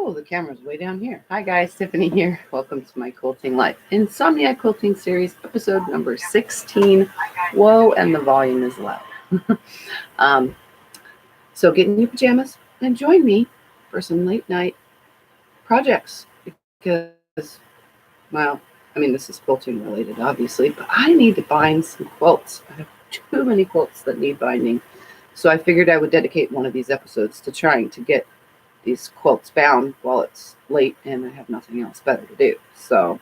Oh, the camera's way down here. Hi guys, Tiffany here. Welcome to my Quilting Life Insomniac Quilting Series, episode number 16. Whoa, and the volume is loud. So get in your pajamas and join me for some late night projects because, well, I mean, this is quilting related, obviously, but I need to bind some quilts. I have too many quilts that need binding. So I figured I would dedicate one of these episodes to trying to get these quilts bound while it's late and I have nothing else better to do. So,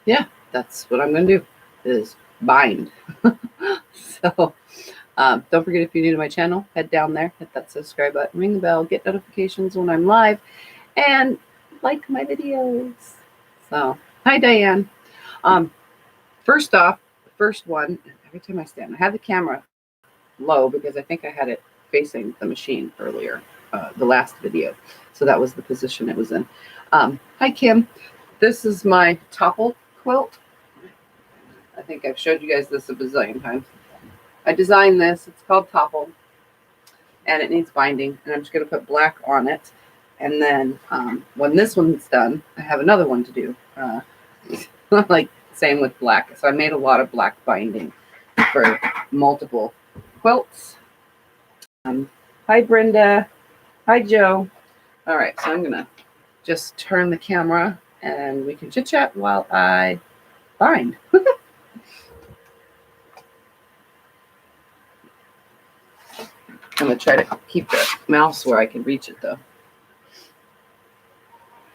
yeah, that's what I'm going to do, is bind. So, don't forget, if you're new to my channel, head down there, hit that subscribe button, ring the bell, get notifications when I'm live, and like my videos. So, hi, Diane. First off, the first one, every time I stand, I have the camera low because I think I had it facing the machine earlier, the last video. So that was the position it was in. Hi, Kim. This is my topple quilt. I think I've showed you guys this a bazillion times. I designed this. It's called Topple, and it needs binding, and I'm just going to put black on it. And then when this one's done, I have another one to do. Like, same with black. So I made a lot of black binding for multiple quilts. Hi, Brenda. Hi, Joe. All right, so I'm going to just turn the camera, and we can chit-chat while I bind. I'm going to try to keep the mouse where I can reach it, though.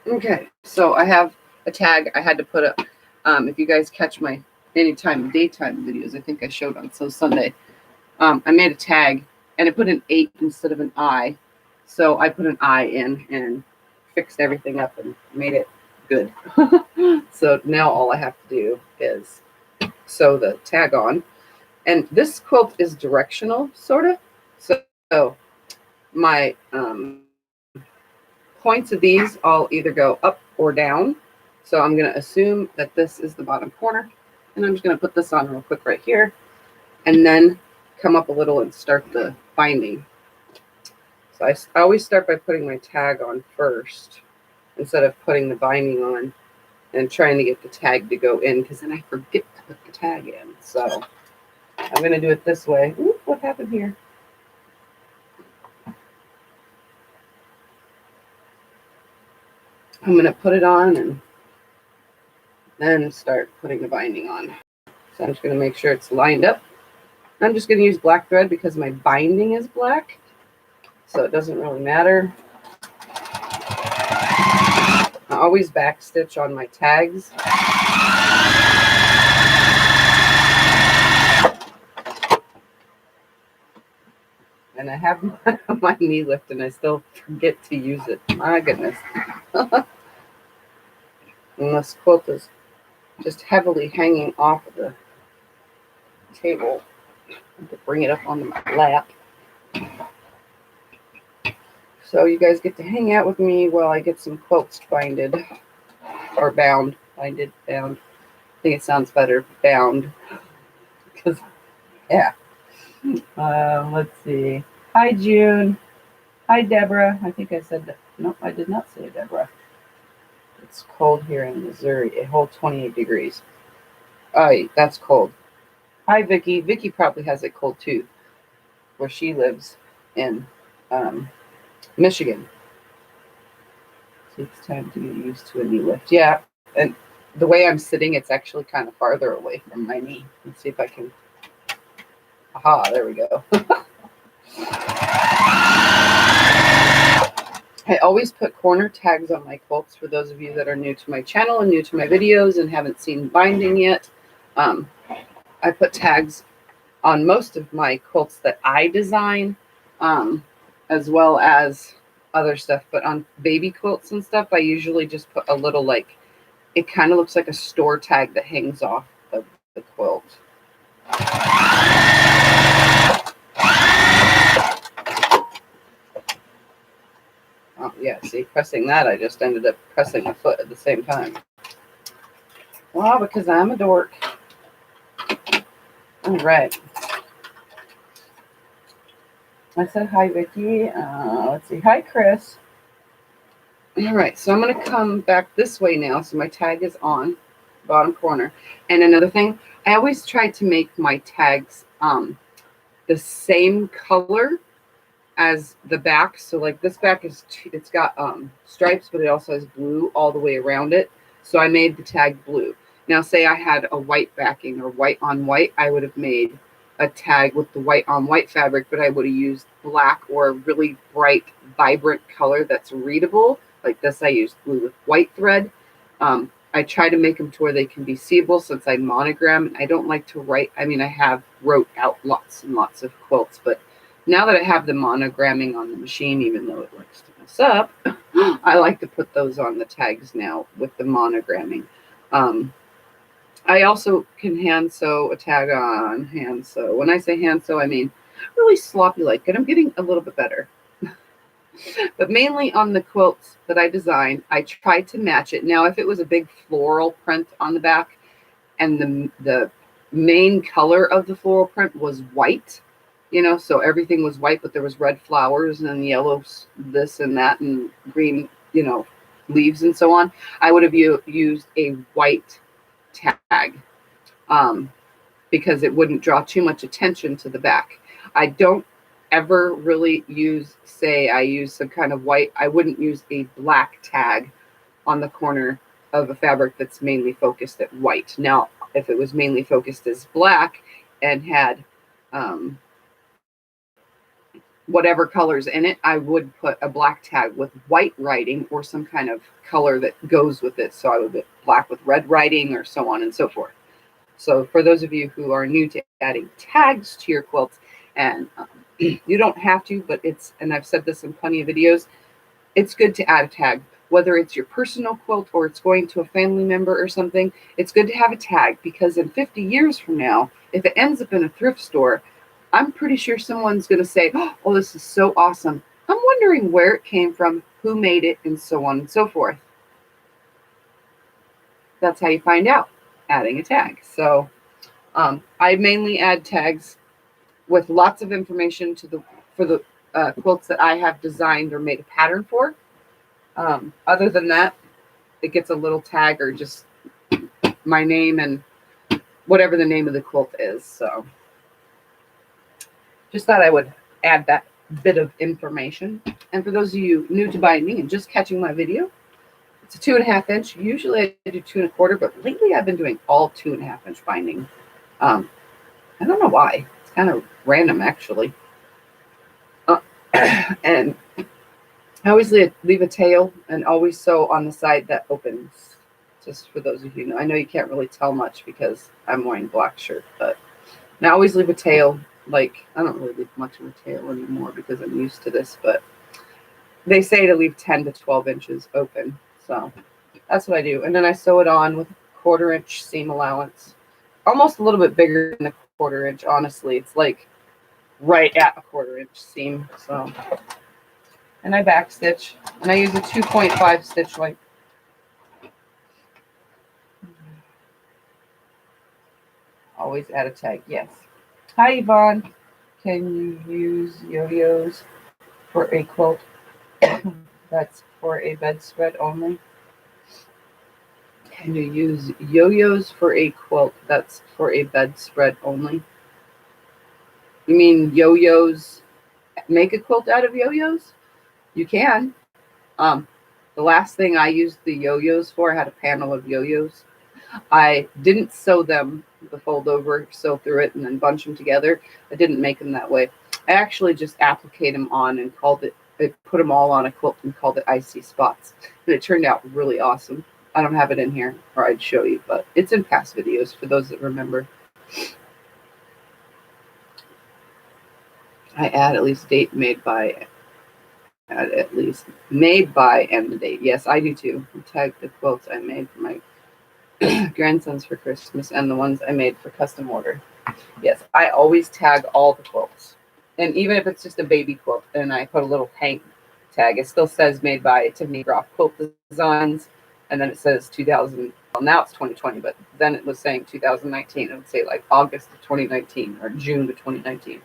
Okay, so I have a tag I had to put up. If you guys catch my anytime daytime videos, I think I showed on So Sunday, I made a tag, and I put an 8 instead of an I. So I put an I in and fixed everything up and made it good. So now all I have to do is sew the tag on. And this quilt is directional, sort of. So my points of these, I'll either go up or down. So I'm going to assume that this is the bottom corner. And I'm just going to put this on real quick right here. And then come up a little and start the binding. So I always start by putting my tag on first instead of putting the binding on and trying to get the tag to go in, because then I forget to put the tag in. So I'm going to do it this way. Ooh, what happened here? I'm going to put it on and then start putting the binding on. So I'm just going to make sure it's lined up. I'm just going to use black thread because my binding is black, so it doesn't really matter. I always back stitch on my tags. And I have my knee lift and I still forget to use it. My goodness. And this quilt is just heavily hanging off of the table. I have to bring it up onto my lap. So you guys get to hang out with me while I get some quilts binded. Or bound. Binded, bound. I think it sounds better, bound. Because, yeah. Let's see. Hi, June. Hi, Deborah. I think I said that. No, I did not say Deborah. It's cold here in Missouri. A whole 28 degrees. Oh, that's cold. Hi, Vicky. Vicky probably has it cold, too, where she lives in Michigan. Takes time to get used to a knee lift. Yeah, and the way I'm sitting, it's actually kind of farther away from my knee. Let's see if I can. Aha, there we go. I always put corner tags on my quilts for those of you that are new to my channel and new to my videos and haven't seen binding yet. I put tags on most of my quilts that I design, as well as other stuff. But on baby quilts and stuff, I usually just put a little, like, it kind of looks like a store tag that hangs off of the quilt. Oh, yeah, see, pressing that, I just ended up pressing the foot at the same time. Well, because I'm a dork. All right. I said hi, Vicky. Let's see. Hi, Chris. All right, so I'm going to come back this way now. So my tag is on bottom corner. And another thing, I always try to make my tags the same color as the back. So like this back is, it's got stripes, but it also has blue all the way around it. So I made the tag blue. Now say I had a white backing or white on white, I would have made a tag with the white on white fabric, but I would have used black or a really bright, vibrant color that's readable. Like this, I used blue with white thread. I try to make them to where they can be seeable since I monogram. I don't like to write. I mean, I have wrote out lots and lots of quilts, but now that I have the monogramming on the machine, even though it likes to mess up, I like to put those on the tags now with the monogramming. I also can hand sew a tag on hand sew. When I say hand sew, I mean really sloppy like, and I'm getting a little bit better. But mainly on the quilts that I designed, I tried to match it. Now, if it was a big floral print on the back and the main color of the floral print was white, you know, so everything was white, but there was red flowers and yellows, this and that, and green, you know, leaves and so on, I would have used a white tag because it wouldn't draw too much attention to the back. I don't ever really use, say I use some kind of white, I wouldn't use a black tag on the corner of a fabric that's mainly focused at white. Now, if it was mainly focused as black and had whatever colors in it, I would put a black tag with white writing or some kind of color that goes with it. So I would put black with red writing or so on and so forth. So for those of you who are new to adding tags to your quilts, and you don't have to, but it's, and I've said this in plenty of videos, it's good to add a tag. Whether it's your personal quilt or it's going to a family member or something, it's good to have a tag, because in 50 years from now, if it ends up in a thrift store, I'm pretty sure someone's going to say, oh, this is so awesome. I'm wondering where it came from, who made it, and so on and so forth. That's how you find out, adding a tag. So I mainly add tags with lots of information for the quilts that I have designed or made a pattern for. Other than that, it gets a little tag or just my name and whatever the name of the quilt is. So just thought I would add that bit of information. And for those of you new to binding and just catching my video, it's a 2.5 inch. Usually I do 2 1/4, but lately I've been doing all 2.5 inch binding. I don't know why. It's kind of random, actually. And I always leave a tail and always sew on the side that opens. Just for those of you who know. I know you can't really tell much because I'm wearing a black shirt, but I always leave a tail. Like, I don't really leave much of a tail anymore because I'm used to this, but they say to leave 10 to 12 inches open. So that's what I do. And then I sew it on with a 1/4 inch seam allowance. Almost a little bit bigger than a 1/4 inch, honestly. It's like right at a 1/4 inch seam. So, and I back stitch, and I use a 2.5 stitch length. Always add a tag, yes. Hi, Yvonne. Can you use yo-yos for a quilt that's for a bedspread only? Can you use yo-yos for a quilt that's for a bedspread only? You mean yo-yos, make a quilt out of yo-yos? You can. The last thing I used the yo-yos for, I had a panel of yo-yos. I didn't sew them, the fold over, sew through it, and then bunch them together. I didn't make them that way. I actually just appliqued them on and called it, I put them all on a quilt and called it Icy Spots. And it turned out really awesome. I don't have it in here, or I'd show you, but it's in past videos for those that remember. I add at least date made by, at least made by and the date. Yes, I do too. I tag the quilts I made for my grandsons for Christmas and the ones I made for custom order. Yes, I always tag all the quilts. And even if it's just a baby quilt and I put a little hang tag, it still says made by Tiffany Groff Quilt Designs. And then it says 2000. Well, now it's 2020, but then it was saying 2019. It would say like August of 2019 or June of 2019.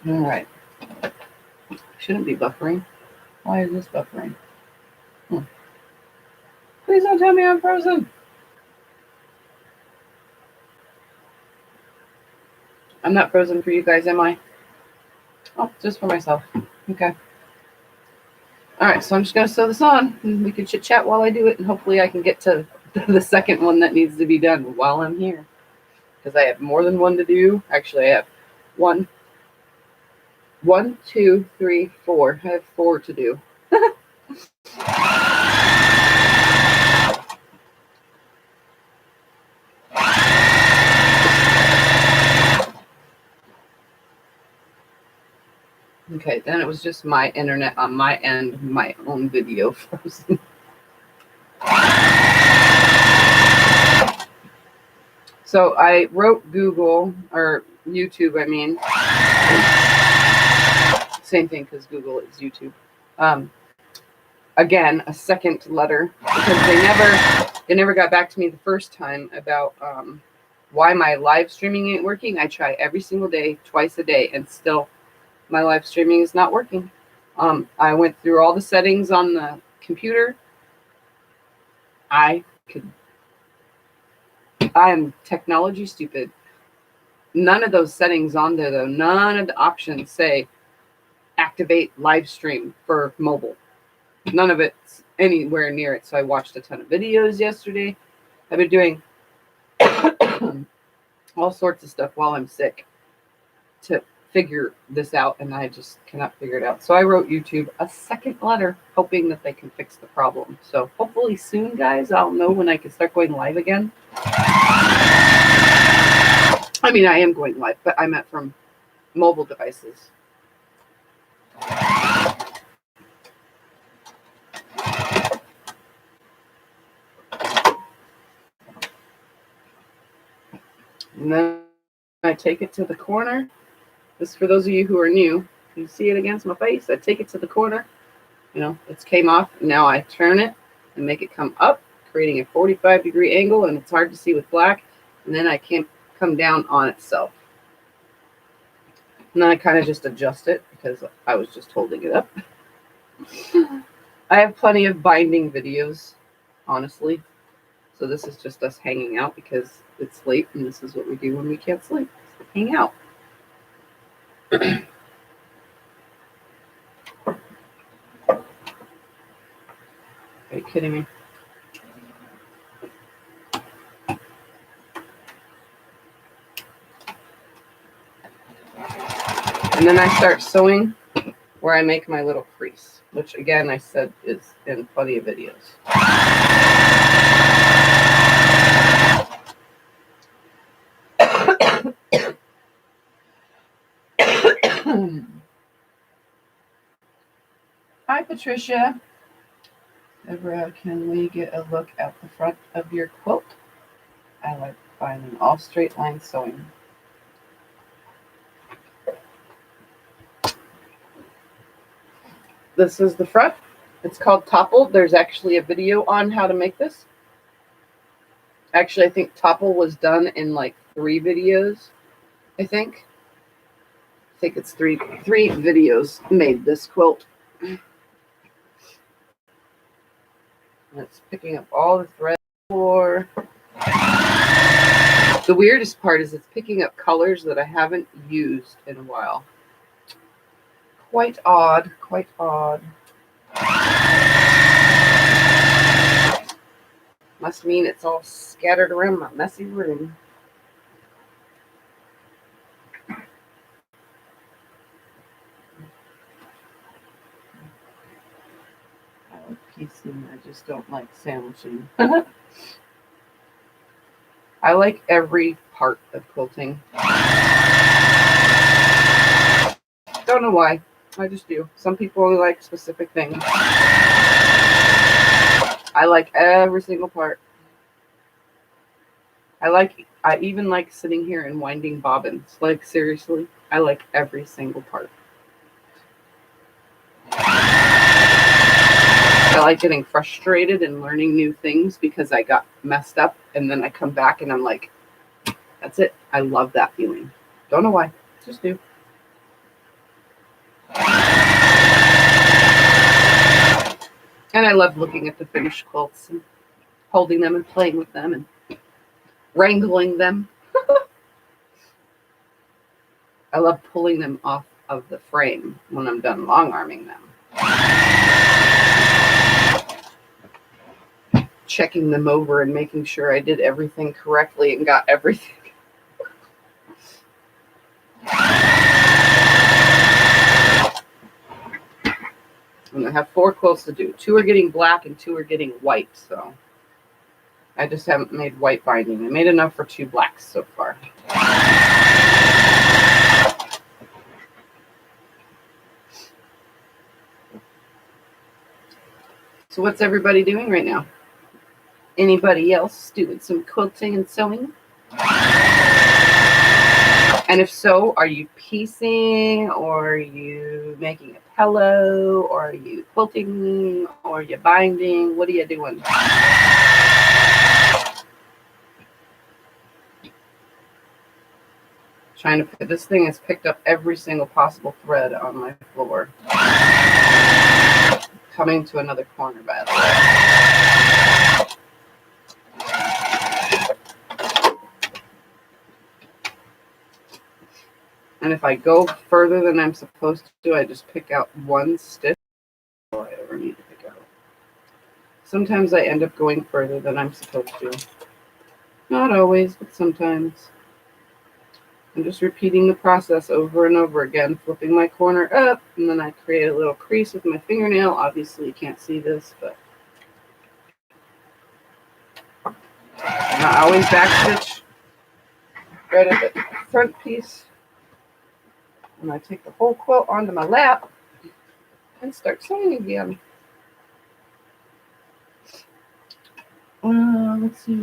All right. Shouldn't be buffering. Why is this buffering? Please don't tell me I'm frozen. I'm not frozen for you guys, am I? Oh, just for myself. Okay. All right, so I'm just going to sew this on, and we can chit-chat while I do it, and hopefully I can get to the second one that needs to be done while I'm here. Because I have more than one to do. Actually, I have one, two, three, four. I have 4 to do. Okay, then it was just my internet on my end, my own video frozen. So I wrote Google, or YouTube, I mean. Same thing, because Google is YouTube. Again, a second letter, because they never got back to me the first time about why my live streaming ain't working. I try every single day, twice a day, and still my live streaming is not working. I went through all the settings on the computer. I am technology stupid. None of those settings on there, though. None of the options say activate live stream for mobile. None of it's anywhere near it. So I watched a ton of videos yesterday. I've been doing all sorts of stuff while I'm sick to figure this out, and I just cannot figure it out. So I wrote YouTube a second letter, hoping that they can fix the problem. So hopefully soon, guys, I'll know when I can start going live again. I mean, I am going live, but I meant from mobile devices. And then I take it to the corner. This, for those of you who are new, you see it against my face. I take it to the corner. You know, it came off. Now I turn it and make it come up, creating a 45-degree angle, and it's hard to see with black. And then I can't come down on itself. And then I kind of just adjust it because I was just holding it up. I have plenty of binding videos, honestly. So this is just us hanging out because it's late, and this is what we do when we can't sleep. Hang out. Are you kidding me? And then I start sewing where I make my little crease, which again I said is in plenty of videos. Hi, Patricia. Deborah, can we get a look at the front of your quilt? I like finding all straight line sewing. This is the front. It's called Topple. There's actually a video on how to make this. Actually, I think Topple was done in like 3 videos. I think it's three videos made this quilt. And it's picking up all the thread for. The weirdest part is it's picking up colors that I haven't used in a while. Quite odd, quite odd. Must mean it's all scattered around my messy room. I like piecing, I just don't like sandwiching. I like every part of quilting. Don't know why. I just do. Some people only like specific things. I like every single part. I even like sitting here and winding bobbins. Like, seriously, I like every single part. I like getting frustrated and learning new things because I got messed up, and then I come back and I'm like, that's it. I love that feeling. Don't know why. Just do. And I love looking at the finished quilts and holding them and playing with them and wrangling them. I love pulling them off of the frame when I'm done long arming them. Checking them over and making sure I did everything correctly and got everything. And I have 4 quilts to do. 2 are getting black and 2 are getting white, so I just haven't made white binding. I made enough for 2 blacks so far. So what's everybody doing right now? Anybody else doing some quilting and sewing? And if so, are you piecing, or are you making a pillow, or are you quilting, or are you binding? What are you doing? Trying to put this thing has picked up every single possible thread on my floor. Coming to another corner, by the way. And if I go further than I'm supposed to, I just pick out 1 stitch. All I ever need to pick out. Sometimes I end up going further than I'm supposed to. Not always, but sometimes. I'm just repeating the process over and over again, flipping my corner up, and then I create a little crease with my fingernail. Obviously, you can't see this, but I always backstitch right at the front piece. And I take the whole quilt onto my lap and start sewing again. Let's see.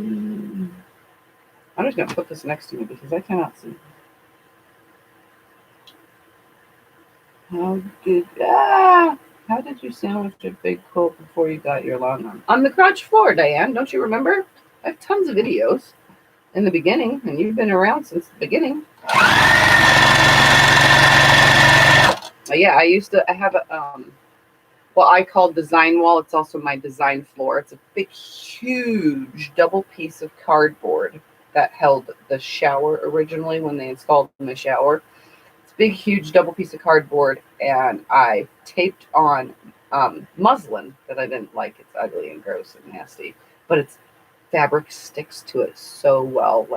I'm just going to put this next to me because I cannot see. How did you sandwich a big quilt before you got your long arm? On the crotch floor, Diane. Don't you remember? I have tons of videos in the beginning, and you've been around since the beginning. Yeah, I have a, what I call design wall. It's also my design floor. It's a big, huge double piece of cardboard that held the shower originally when they installed my shower. It's a big, huge double piece of cardboard, and I taped on muslin that I didn't like. It's ugly and gross and nasty, but it's fabric sticks to it so well.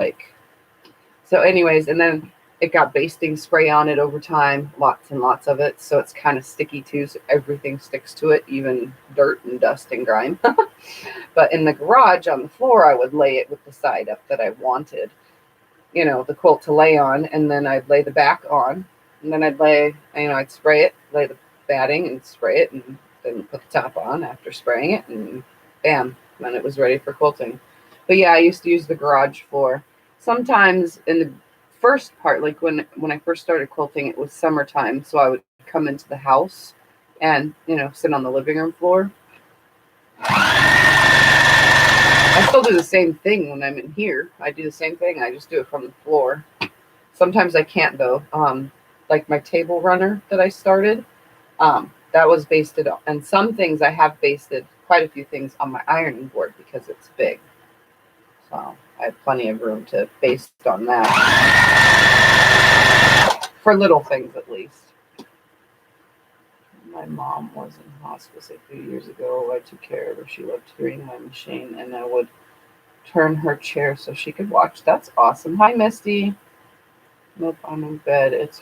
So anyways, and then it got basting spray on it over time, lots and lots of it. So it's kind of sticky too. So everything sticks to it, even dirt and dust and grime. But in the garage on the floor, I would lay it with the side up that I wanted, you know, the quilt to lay on. And then I'd lay the back on. And then I'd lay, you know, I'd spray it, lay the batting and spray it, and then put the top on after spraying it. And bam, then it was ready for quilting. But yeah, I used to use the garage floor. Sometimes in the first part, like when I first started quilting, it was summertime, so I would come into the house and, you know, sit on the living room floor. I still do the same thing when I'm in here. I do the same thing. I just do it from the floor. Sometimes I can't though. Like my table runner that I started, that was basted on, and some things I have basted quite a few things on my ironing board because it's big. So I have plenty of room to baste on that. For little things, at least. My mom was in hospice a few years ago. I took care of her. She loved hearing my machine, and I would turn her chair so she could watch. That's awesome. Hi, Misty. Nope, I'm in bed. It's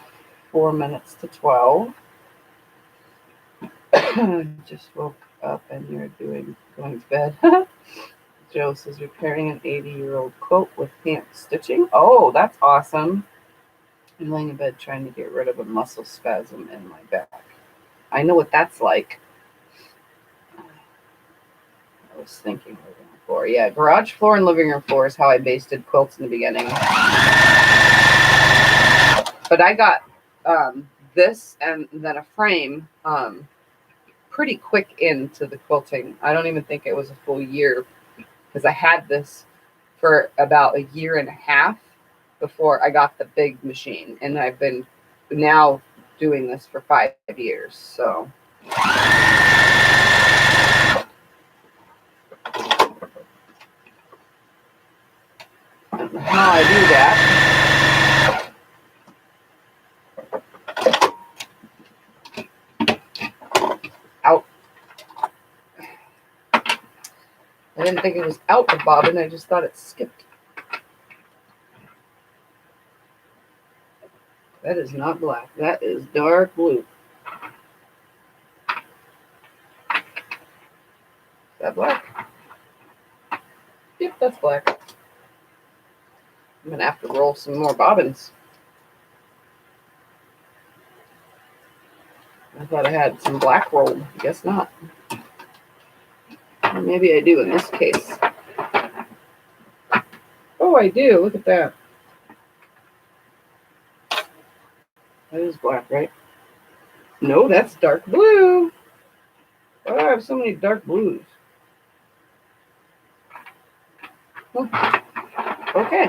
4 minutes to 12. Just woke up and you're going to bed. Joe says repairing an 80-year-old quilt with hand stitching. Oh, that's awesome. I'm laying in bed trying to get rid of a muscle spasm in my back. I know what that's like. I was thinking living room floor. Yeah, garage floor and living room floor is how I basted quilts in the beginning. But I got this and then a frame pretty quick into the quilting. I don't even think it was a full year, because I had this for about a year and a half before I got the big machine. And I've been now doing this for 5 years. So I didn't think it was out of bobbin. I just thought it skipped. That is not black. That is dark blue. Is that black? Yep, that's black. I'm going to have to roll some more bobbins. I thought I had some black rolled. Guess not. Or maybe I do in this case. Oh, I do. Look at that. That is black, right? No, that's dark blue. Why do I have so many dark blues? Okay.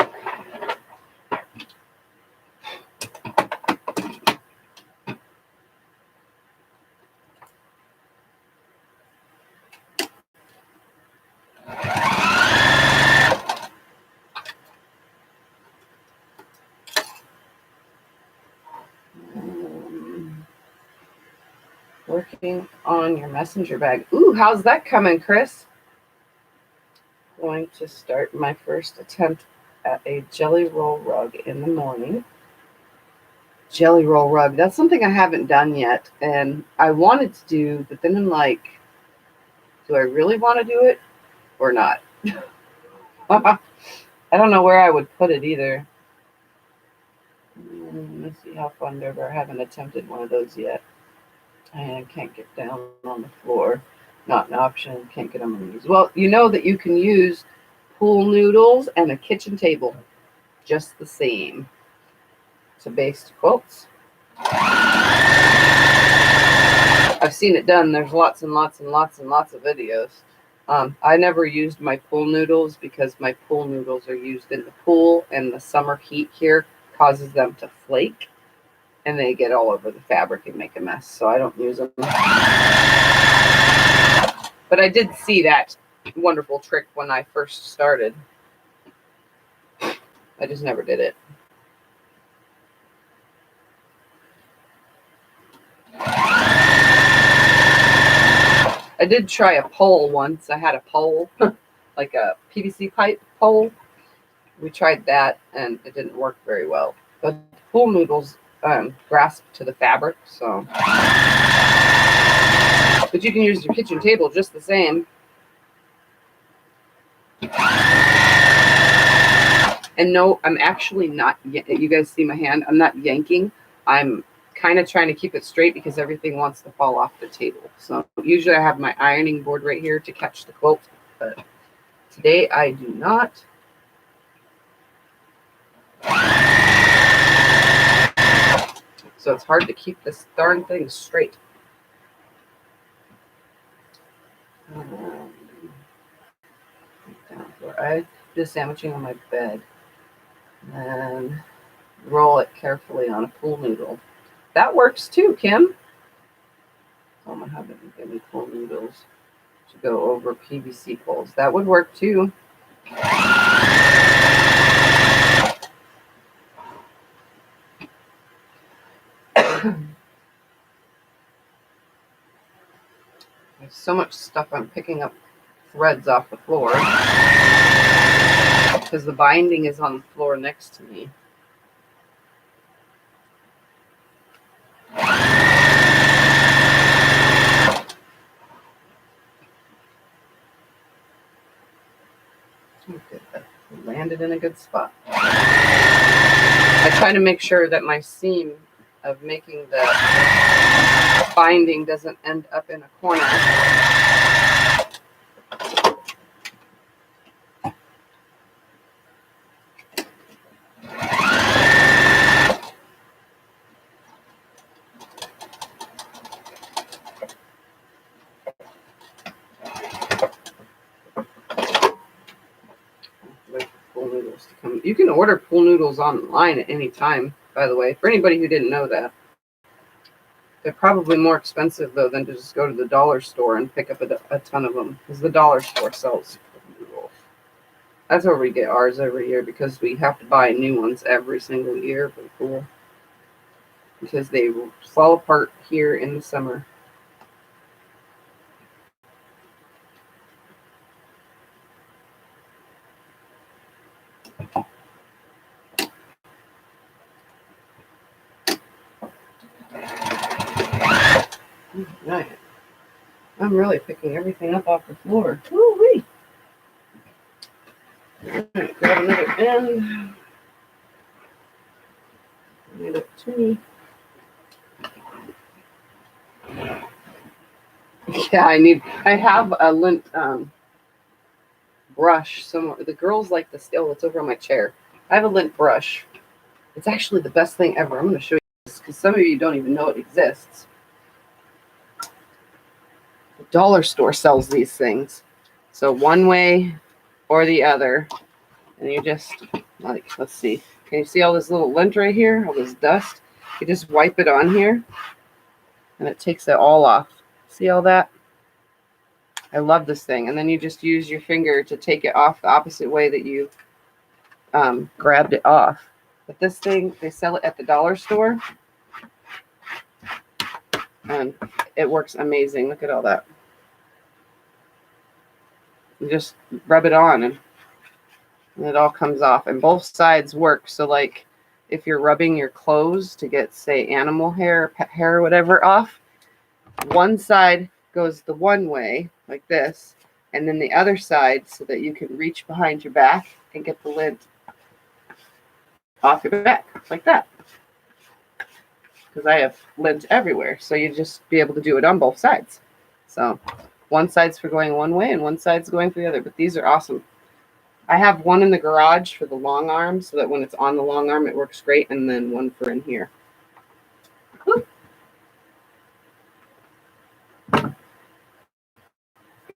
Working on your messenger bag. Ooh, how's that coming, Chris? Going to start my first attempt at a jelly roll rug in the morning. Jelly roll rug. That's something I haven't done yet, and I wanted to do, but then I'm like, do I really want to do it or not? I don't know where I would put it either. Let's see how far over. I haven't attempted one of those yet. And can't get down on the floor. Not an option. Can't get on my knees. Well, you know that you can use pool noodles and a kitchen table just the same to baste quilts. I've seen it done. There's lots and lots and lots and lots of videos. I never used my pool noodles because my pool noodles are used in the pool, and the summer heat here causes them to flake, and they get all over the fabric and make a mess, so I don't use them. But I did see that wonderful trick when I first started. I just never did it. I did try a pole once. I had a pole, like a PVC pipe pole. We tried that, and it didn't work very well. But pool noodles grasp to the fabric, so. But you can use your kitchen table just the same. And no, I'm actually not, you guys see my hand? I'm not yanking. I'm kind of trying to keep it straight because everything wants to fall off the table. So usually I have my ironing board right here to catch the quilt, but today I do not. So it's hard to keep this darn thing straight. I do sandwiching on my bed and roll it carefully on a pool noodle. That works too, Kim. I'm gonna have it give me pool noodles to go over PVC poles. That would work too. There's so much stuff. I'm picking up threads off the floor because the binding is on the floor next to me. Okay, that landed in a good spot. I try to make sure that my seam of making the binding doesn't end up in a corner. Wait for pool noodles to come. You can order pool noodles online at any time, by the way, for anybody who didn't know that. They're probably more expensive, though, than to just go to the dollar store and pick up a ton of them, because the dollar store sells noodles. That's where we get ours every year, because we have to buy new ones every single year for the pool, because they will fall apart here in the summer. Right. I'm really picking everything up off the floor. Woo-wee. All right, grab another end. Need it to me. Yeah, I have a lint brush. The girls like the still. It's over on my chair. I have a lint brush. It's actually the best thing ever. I'm going to show you this because some of you don't even know it exists. The dollar store sells these things. So one way or the other. And you just, like, let's see. Can you see all this little lint right here? All this dust? You just wipe it on here. And it takes it all off. See all that? I love this thing. And then you just use your finger to take it off the opposite way that you grabbed it off. But this thing, they sell it at the dollar store. And it works amazing. Look at all that. You just rub it on and it all comes off. And both sides work. So like if you're rubbing your clothes to get, say, animal hair, pet hair, or whatever off, one side goes the one way, like this, and then the other side so that you can reach behind your back and get the lint off your back, like that. Because I have lint everywhere, so you just be able to do it on both sides. So one side's for going one way and one side's going for the other, but these are awesome. I have one in the garage for the long arm so that when it's on the long arm it works great, and then one for in here. Woo.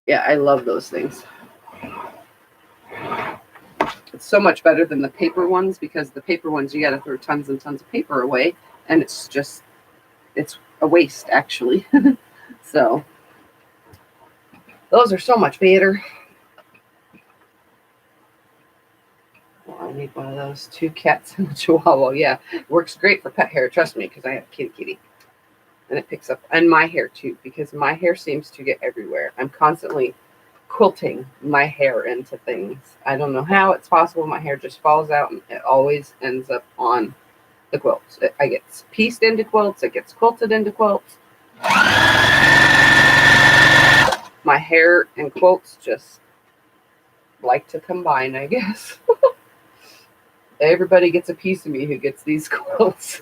Yeah, I love those things. It's so much better than the paper ones because the paper ones you got to throw tons and tons of paper away, and it's a waste actually. So those are so much better. Oh, I need one of those. 2 cats and a chihuahua. Yeah, works great for pet hair. Trust me, because I have a kitty. And it picks up, and my hair too, because my hair seems to get everywhere. I'm constantly quilting my hair into things. I don't know how it's possible. My hair just falls out and it always ends up on the quilts. I get pieced into quilts. It gets quilted into quilts. My hair and quilts just like to combine, I guess. Everybody gets a piece of me who gets these quilts.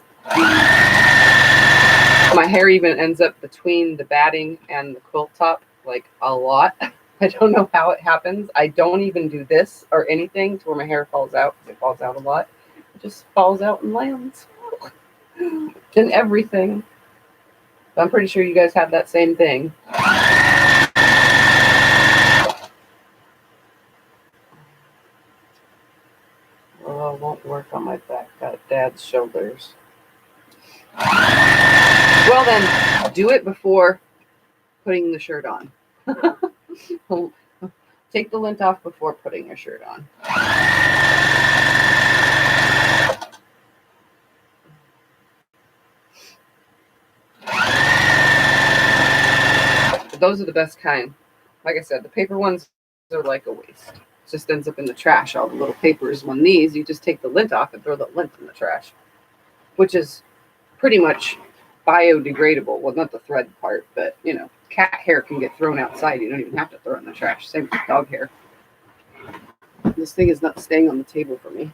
My hair even ends up between the batting and the quilt top, like a lot. I don't know how it happens. I don't even do this or anything to where my hair falls out. It falls out a lot. It just falls out and lands. And everything. I'm pretty sure you guys have that same thing. Oh, it won't work on my back. Got Dad's shoulders. Well then, do it before putting the shirt on. Take the lint off before putting your shirt on. But those are the best kind. Like I said, the paper ones are like a waste. It just ends up in the trash, all the little papers. When these, you just take the lint off and throw the lint in the trash, which is pretty much biodegradable. Well, not the thread part, but you know, cat hair can get thrown outside. You don't even have to throw it in the trash. Same with dog hair. This thing is not staying on the table for me.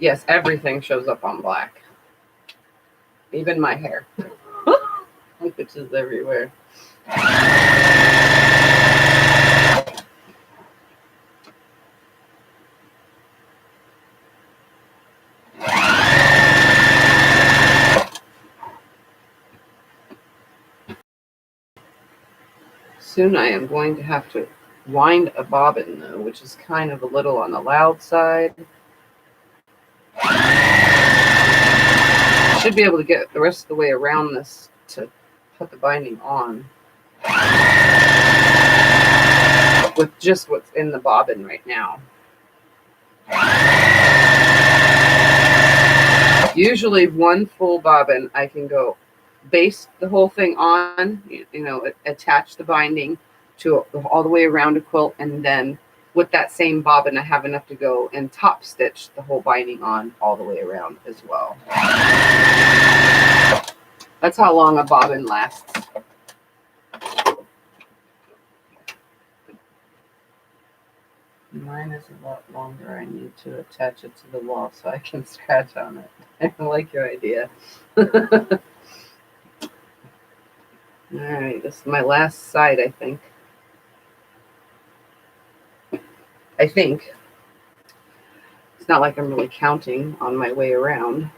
Yes, everything shows up on black. Even my hair. Which is everywhere. Soon I am going to have to wind a bobbin though, which is kind of a little on the loud side. Should be able to get the rest of the way around this to put the binding on with just what's in the bobbin right now. Usually one full bobbin, I can go baste the whole thing on, attach the binding to all the way around a quilt, and then with that same bobbin, I have enough to go and top stitch the whole binding on all the way around as well. That's how long a bobbin lasts. Mine is a lot longer. I need to attach it to the wall so I can scratch on it. I like your idea. All right, this is my last side, I think. It's not like I'm really counting on my way around.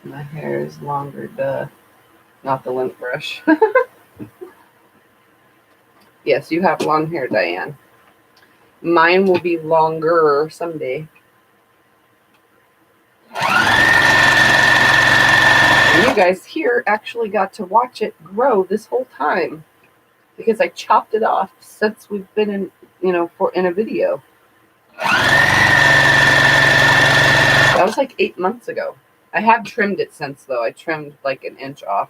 My hair is longer, duh. Not the lint brush. Yes, you have long hair, Diane. Mine will be longer someday. And you guys here actually got to watch it grow this whole time because I chopped it off since we've been in, in a video. That was like 8 months ago. I have trimmed it since, though. I trimmed like an inch off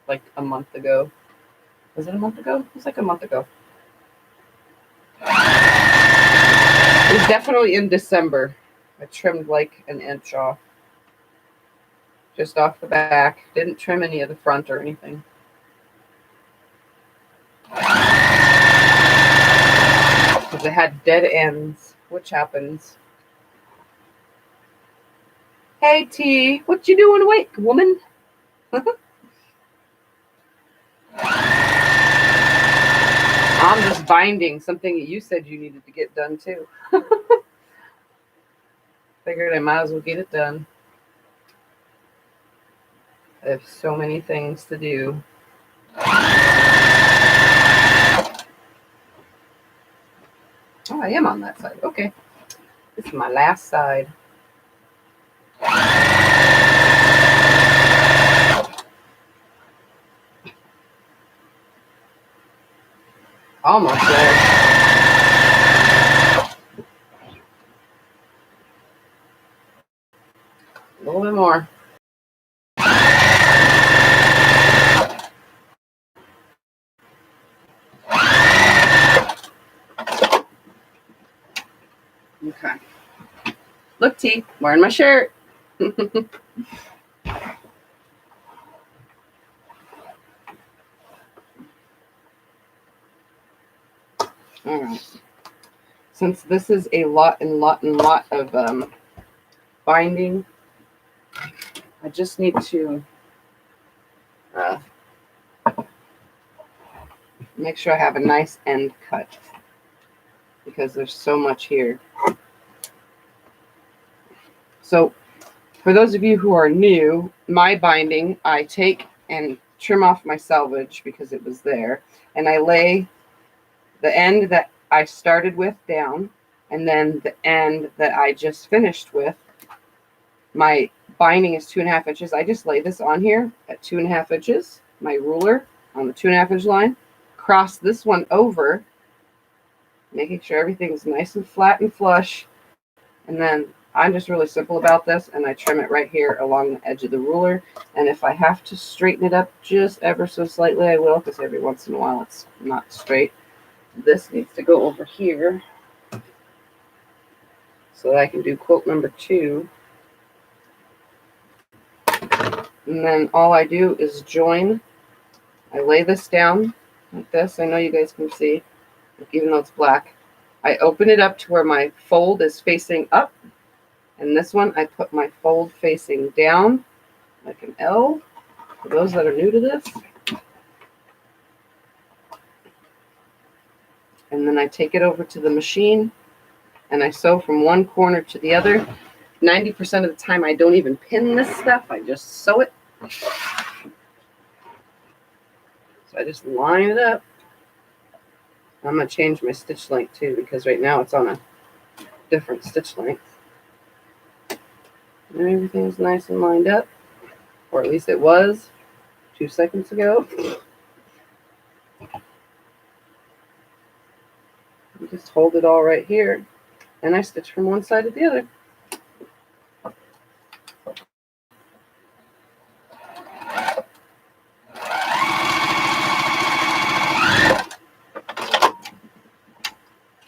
like a month ago. Was it a month ago? It was like a month ago. It was definitely in December. I trimmed like an inch off. Just off the back. Didn't trim any of the front or anything. Because it had dead ends, which happens. Hey, T, what you doing awake, woman? I'm just binding something that you said you needed to get done, too. Figured I might as well get it done. I have so many things to do. Oh, I am on that side. Okay. This is my last side. Almost there. A little bit more. Okay. Look, T, wearing my shirt. All right. Since this is a lot of binding, I just need to make sure I have a nice end cut because there's so much here. So for those of you who are new, my binding, I take and trim off my selvage because it was there, and I lay the end that I started with down, and then the end that I just finished with. My binding is 2.5 inches. I just lay this on here at 2.5 inches, my ruler on the 2.5 inch line, cross this one over, making sure everything's nice and flat and flush, and then I'm just really simple about this, and I trim it right here along the edge of the ruler. And if I have to straighten it up just ever so slightly, I will, because every once in a while it's not straight. This needs to go over here so that I can do quilt number 2. And then all I do is join. I lay this down like this. I know you guys can see, even though it's black. I open it up to where my fold is facing up. And this one, I put my fold facing down like an L. For those that are new to this. And then I take it over to the machine and I sew from one corner to the other. 90% of the time, I don't even pin this stuff. I just sew it. So I just line it up. I'm going to change my stitch length too, because right now it's on a different stitch length. And everything's nice and lined up, or at least it was 2 seconds ago. hold it all right here, and I stitch from one side to the other.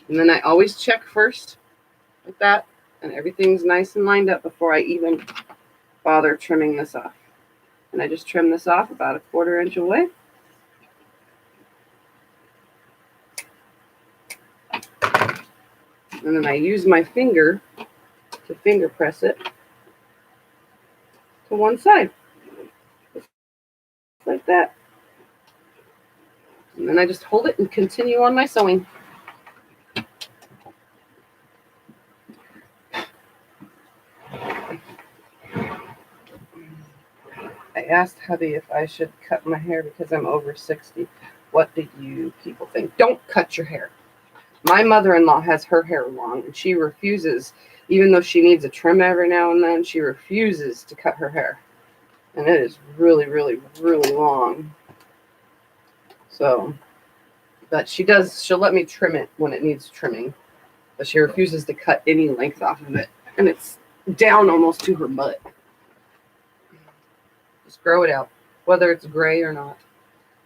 And then I always check first like that, and everything's nice and lined up before I even bother trimming this off. And I just trim this off about 1/4 inch away. And then I use my finger to finger press it to one side, just like that. And then I just hold it and continue on my sewing. I asked hubby if I should cut my hair because I'm over 60. What do you people think? Don't cut your hair. My mother-in-law has her hair long, and she refuses, even though she needs a trim every now and then, she refuses to cut her hair. And it is really, really, really long. So, but she'll let me trim it when it needs trimming, but she refuses to cut any length off of it. And it's down almost to her butt. Just grow it out, whether it's gray or not.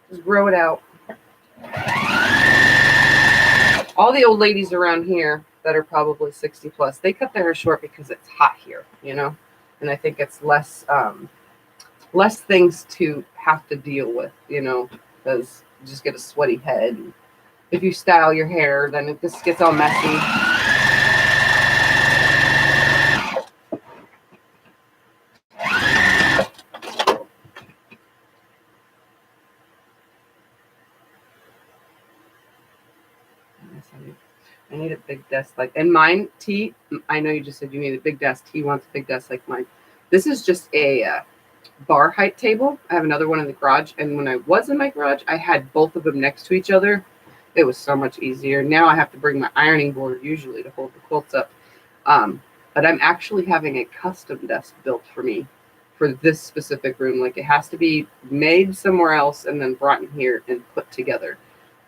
Just grow it out. All the old ladies around here that are probably 60 plus, they cut their hair short because it's hot here, you know? And I think it's less things to have to deal with, you know, because you just get a sweaty head. If you style your hair, then it just gets all messy. I need a big desk like, and mine, T, I know you just said you need a big desk. T wants a big desk like mine. This is just a bar height table. I have another one in the garage, and when I was in my garage, I had both of them next to each other. It was so much easier. Now I have to bring my ironing board usually to hold the quilts up. But I'm actually having a custom desk built for me for this specific room. Like, it has to be made somewhere else and then brought in here and put together.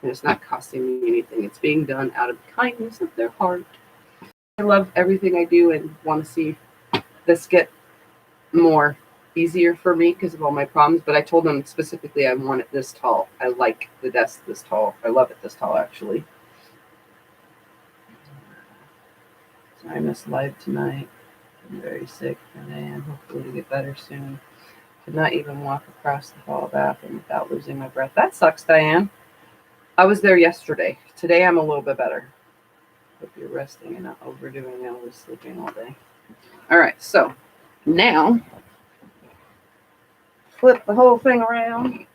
And it's not costing me anything. It's being done out of the kindness of their heart. I love everything I do and want to see this get more easier for me because of all my problems. But I told them specifically I want it this tall. I like the desk this tall. I love it this tall, actually. So I missed live tonight. I'm very sick, and I am hopefully to get better soon. Could not even walk across the hall bathroom without losing my breath. That sucks, Diane. I was there yesterday. Today I'm a little bit better. Hope you're resting and not overdoing it. I was sleeping all day. All right, so now flip the whole thing around.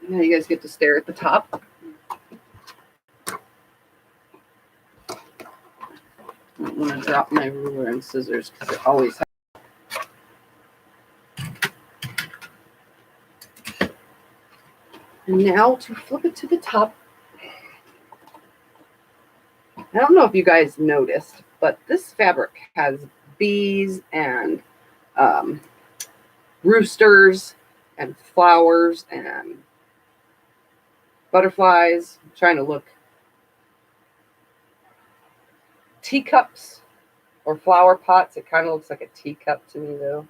Now you guys get to stare at the top. I don't want to drop my ruler and scissors because it always happens. Now to flip it to the top. I don't know if you guys noticed, but this fabric has bees and roosters and flowers and butterflies. I'm trying to look. Teacups or flower pots. It kind of looks like a teacup to me, though.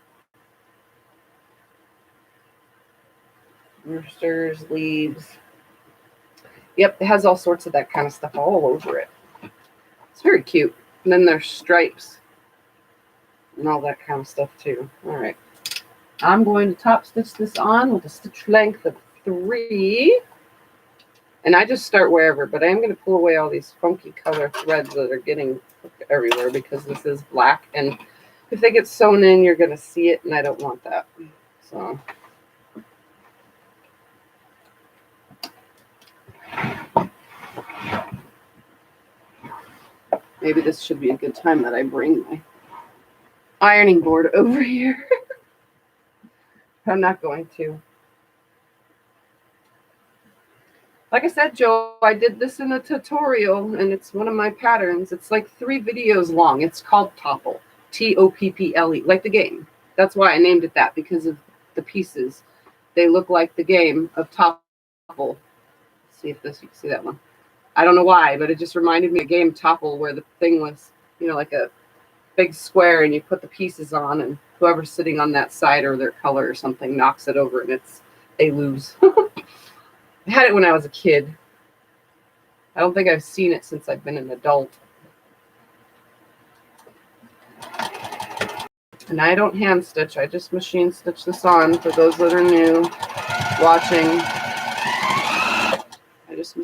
Roosters, leaves. Yep, it has all sorts of that kind of stuff all over it. It's very cute. And then there's stripes and all that kind of stuff too. All right. I'm going to top stitch this on with a stitch length of 3. And I just start wherever, but I am going to pull away all these funky color threads that are getting everywhere because this is black. And if they get sewn in, you're going to see it, and I don't want that. So... maybe this should be a good time that I bring my ironing board over here. I'm not going to. Like I said, Joe, I did this in a tutorial, and it's one of my patterns. It's like 3 videos long. It's called Topple. Topple, like the game. That's why I named it that, because of the pieces. They look like the game of Topple. Let's see if this, you can see that one. I don't know why, but it just reminded me of game Topple, where the thing was, you know, like a big square, and you put the pieces on, and whoever's sitting on that side or their color or something knocks it over, and they lose. I had it when I was a kid. I don't think I've seen it since I've been an adult. And I don't hand stitch. I just machine stitch this on for those that are new watching. I just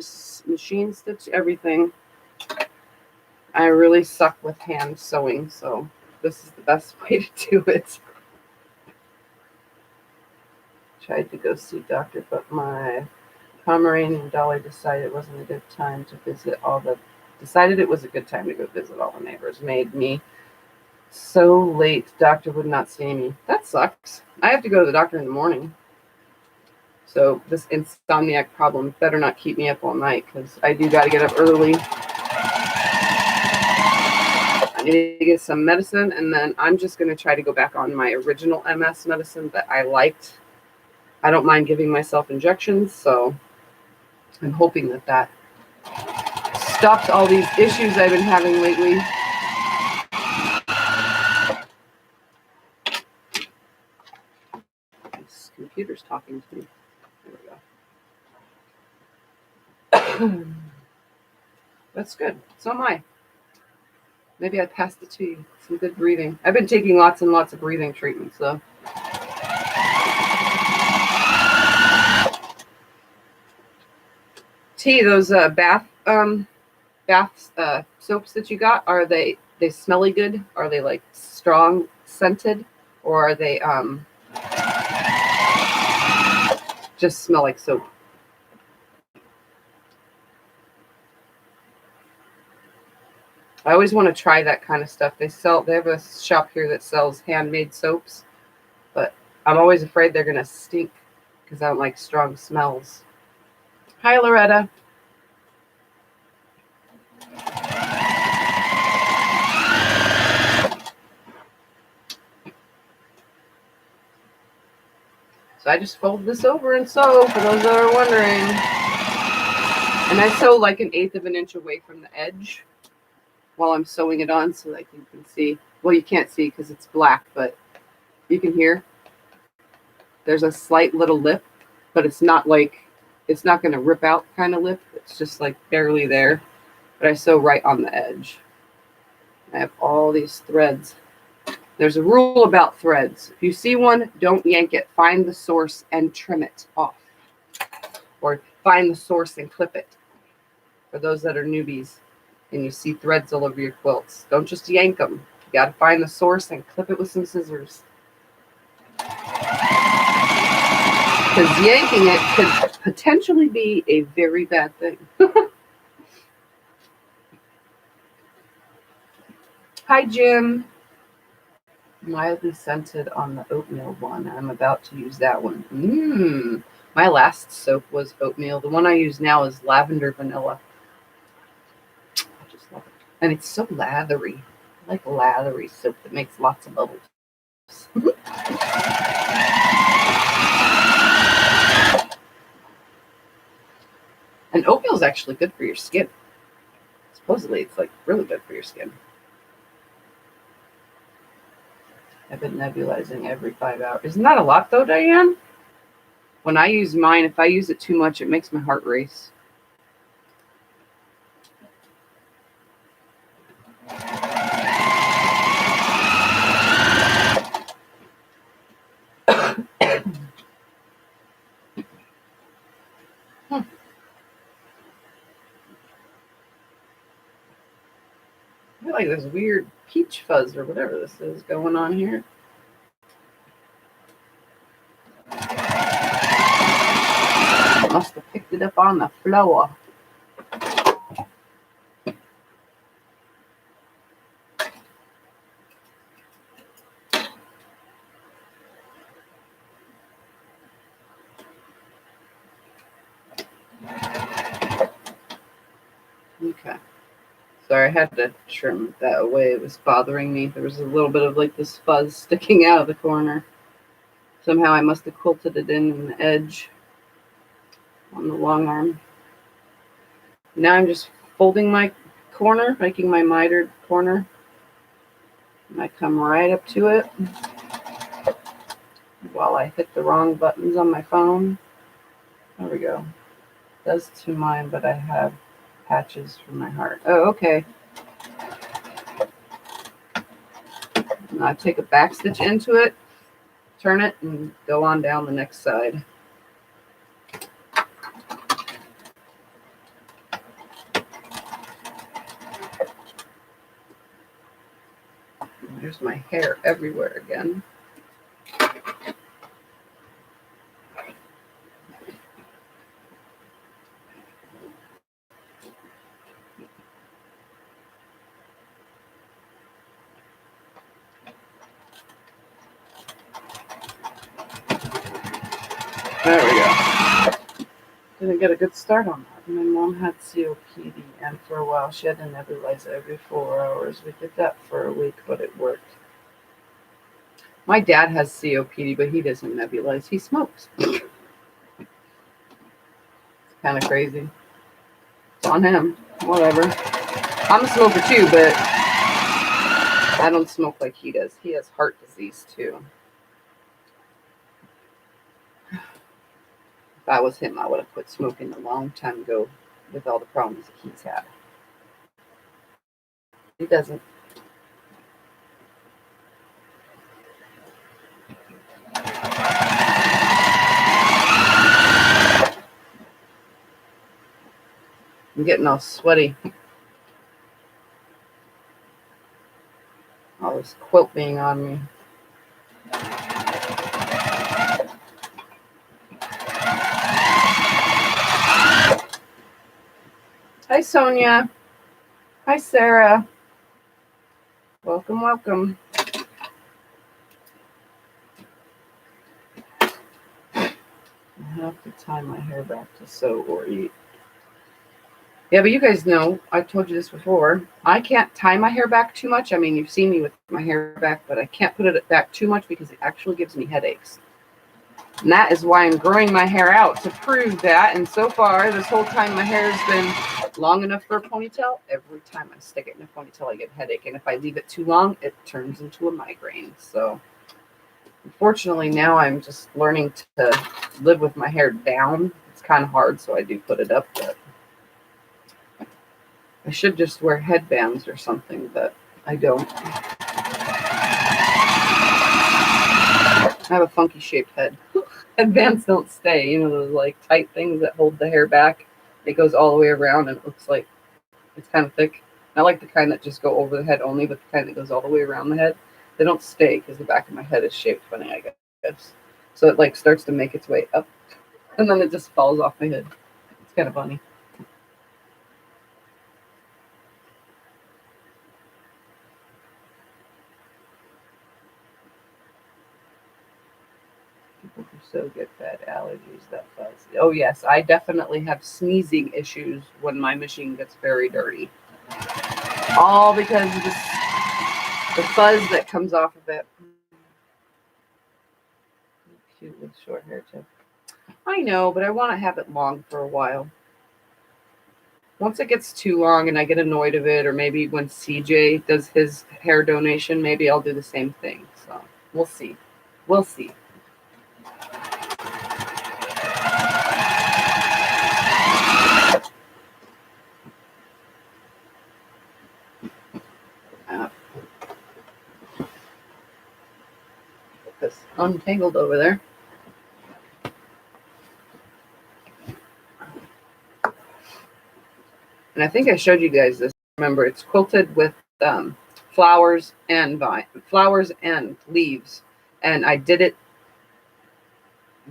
machine stitch everything. I really suck with hand sewing, so this is the best way to do it. Tried to go see doctor, but my Pomeranian Dolly decided it wasn't a good time to visit decided it was a good time to go visit all the neighbors. Made me so late. Doctor would not see me. That sucks. I have to go to the doctor in the morning. So this insomniac problem better not keep me up all night, because I do got to get up early. I need to get some medicine, and then I'm just going to try to go back on my original MS medicine that I liked. I don't mind giving myself injections, so I'm hoping that that stops all these issues I've been having lately. This computer's talking to me. There we go. That's good. So am I. Maybe I passed it to you. Some good breathing. I've been taking lots and lots of breathing treatments, though. T, those bath soaps that you got, are they smelly good? Are they like strong scented, or are they just smell like soap? I always want to try that kind of stuff. They have a shop here that sells handmade soaps, but I'm always afraid they're gonna stink because I don't like strong smells. Hi, Loretta. So I just fold this over and sew, for those that are wondering. And I sew like 1/8 of an inch away from the edge while I'm sewing it on, so that you can see. Well, you can't see because it's black, but you can hear. There's a slight little lip, but it's not like, it's not going to rip out kind of lip. It's just like barely there. But I sew right on the edge. I have all these threads. There's a rule about threads. If you see one, don't yank it. Find the source and trim it off. Or find the source and clip it. For those that are newbies and you see threads all over your quilts, don't just yank them. You got to find the source and clip it with some scissors. Because yanking it could potentially be a very bad thing. Hi, Jim. Mildly scented on the oatmeal one. I'm about to use that one. My last soap was oatmeal. The one I use now is lavender vanilla. I just love it. And it's so lathery. I like lathery soap that makes lots of bubbles. And oatmeal is actually good for your skin. Supposedly, it's like really good for your skin. I've been nebulizing every 5 hours. Isn't that a lot, though, Diane? When I use mine, if I use it too much, it makes my heart race. I feel like there's weird peach fuzz or whatever this is going on here. Must have picked it up on the floor. Okay. Sorry, I had to trim that away. It was bothering me. There was a little bit of like this fuzz sticking out of the corner. Somehow I must have quilted it in the edge on the long arm. Now I'm just folding my corner, making my mitered corner. And I come right up to it while I hit the wrong buttons on my phone. There we go. It does to mine, but I have patches for my heart. Oh, okay. And I take a back stitch into it, turn it, and go on down the next side. There's my hair everywhere again. There we go. Didn't get a good start on that. My mom had COPD, and for a while she had to nebulize every 4 hours. We did that for a week, but it worked. My dad has COPD, but he doesn't nebulize. He smokes. It's kind of crazy. It's on him. Whatever. I'm a smoker too, but I don't smoke like he does. He has heart disease too. If I was him, I would have quit smoking a long time ago with all the problems that he's had. He doesn't. I'm getting all sweaty. All this quilt being on me. Hi, Sonia. Hi, Sarah. Welcome, welcome. I have to tie my hair back to sew or eat. Yeah, but you guys know, I've told you this before, I can't tie my hair back too much. I mean, you've seen me with my hair back, but I can't put it back too much because it actually gives me headaches. And that is why I'm growing my hair out, to prove that. And so far, this whole time, my hair has been long enough for a ponytail. Every time I stick it in a ponytail, I get a headache. And if I leave it too long, it turns into a migraine. So unfortunately, now I'm just learning to live with my hair down. It's kind of hard, so I do put it up, but I should just wear headbands or something, but I don't. I have a funky shaped head. Headbands don't stay, you know, those like tight things that hold the hair back. It goes all the way around and it looks like it's kind of thick. I like the kind that just go over the head only, but the kind that goes all the way around the head, they don't stay because the back of my head is shaped funny, I guess. So it like starts to make its way up and then it just falls off my head. It's kind of funny. People who sew get bad allergies, that fuzz. Oh yes, I definitely have sneezing issues when my machine gets very dirty. All because of the fuzz that comes off of it. Cute with short hair too. I know, but I want to have it long for a while. Once it gets too long and I get annoyed of it, or maybe when CJ does his hair donation, maybe I'll do the same thing. So we'll see. We'll see. Get this untangled over there. And I think I showed you guys this. Remember, it's quilted with flowers and leaves, and I did it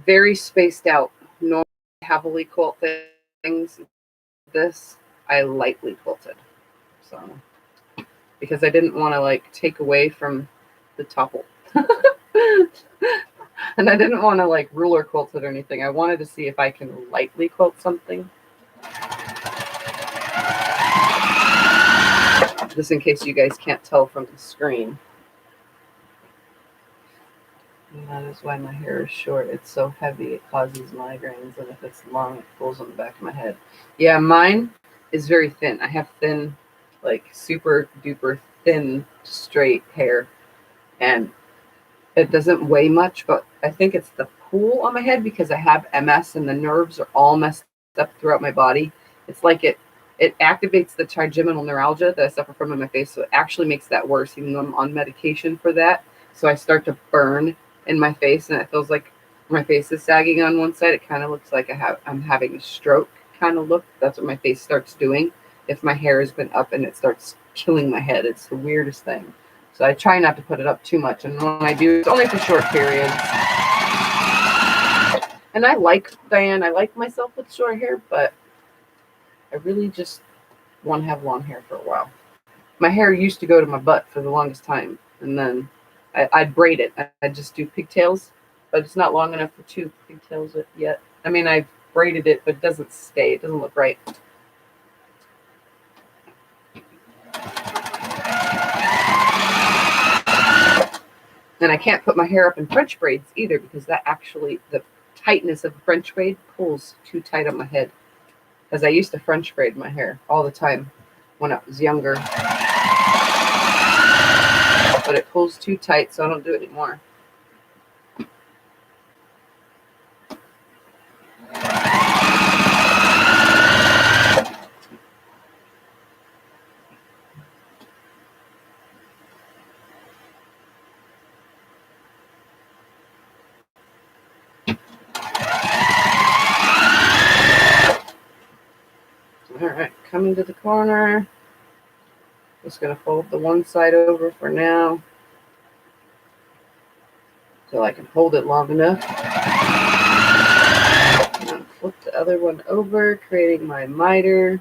very spaced out. Normally, heavily quilt things. This I lightly quilted, so because I didn't want to like take away from the topple, and I didn't want to like ruler quilt it or anything. I wanted to see if I can lightly quilt something. Just in case you guys can't tell from the screen. And that is why my hair is short. It's so heavy, it causes migraines, and if it's long, it pulls on the back of my head. Yeah, mine, is very thin. I have thin, like super duper thin, straight hair. And it doesn't weigh much, but I think it's the pool on my head because I have MS and the nerves are all messed up throughout my body. It's like it activates the trigeminal neuralgia that I suffer from in my face, so it actually makes that worse, even though I'm on medication for that. So I start to burn in my face, and it feels like my face is sagging on one side. It kind of looks like I'm having a stroke kind of look. That's what my face starts doing if my hair has been up and it starts killing my head. It's the weirdest thing. So I try not to put it up too much, and when I do, it's only for short periods. And I like Diane. I like myself with short hair, but I really just want to have long hair for a while. My hair used to go to my butt for the longest time, and then I'd braid it. I'd just do pigtails, but it's not long enough for 2 pigtails yet. I mean, I've braided it, but it doesn't stay. It doesn't look right. And I can't put my hair up in French braids either because that actually, the tightness of the French braid pulls too tight on my head. Because I used to French braid my hair all the time when I was younger. But it pulls too tight, so I don't do it anymore. All right, coming to the corner. Just going to fold the one side over for now so I can hold it long enough. And flip the other one over, creating my miter.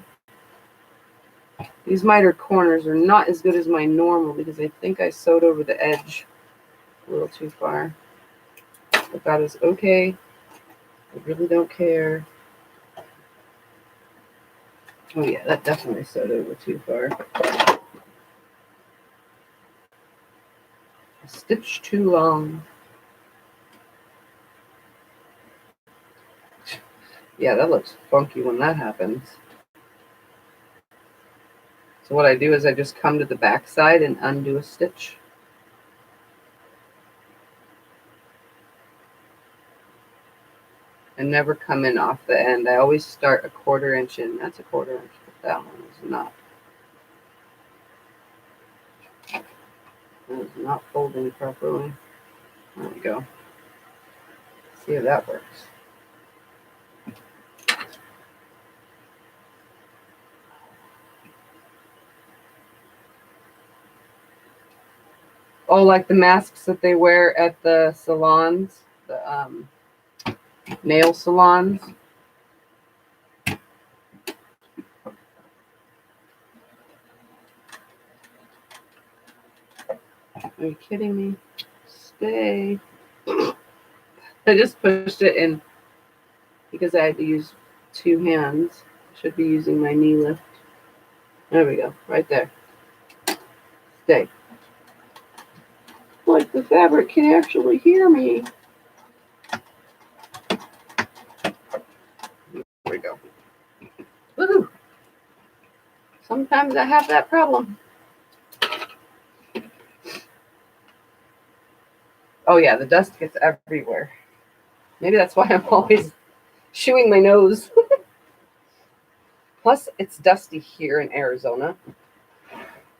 These miter corners are not as good as my normal because I think I sewed over the edge a little too far. But that is okay. I really don't care. Oh yeah, that definitely sewed over too far. A stitch too long. Yeah, that looks funky when that happens. So what I do is I just come to the back side and undo a stitch. And never come in off the end. I always start a 1/4 inch in. That's a 1/4 inch, but that one is not. That is not folding properly. There we go. See if that works. Oh, like the masks that they wear at the salons, the nail salons. Are you kidding me? Stay. I just pushed it in because I had to use 2 hands. I should be using my knee lift. There we go, right there. Stay. Like the fabric can actually hear me. There we go. Woohoo! Sometimes I have that problem. Oh yeah, the dust gets everywhere. Maybe that's why I'm always chewing my nose. Plus, it's dusty here in Arizona.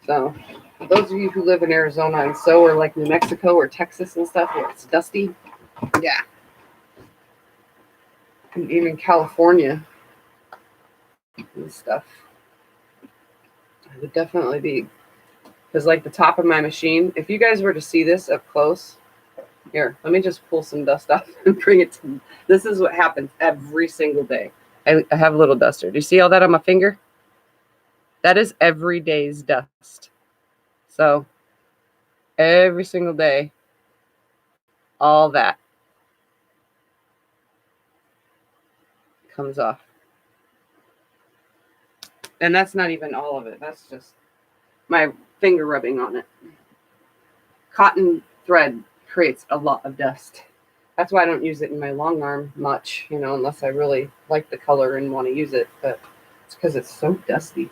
So, for those of you who live in Arizona and so, or like New Mexico or Texas and stuff where it's dusty, yeah. And even California and stuff. I would definitely be, because like the top of my machine, if you guys were to see this up close, here, let me just pull some dust off and bring it to, this is what happens every single day. I have a little duster. Do you see all that on my finger? That is every day's dust. So every single day, all that comes off. And that's not even all of it. That's just my finger rubbing on it. Cotton thread creates a lot of dust. That's why I don't use it in my long arm much, you know, unless I really like the color and want to use it. But It's because it's so dusty.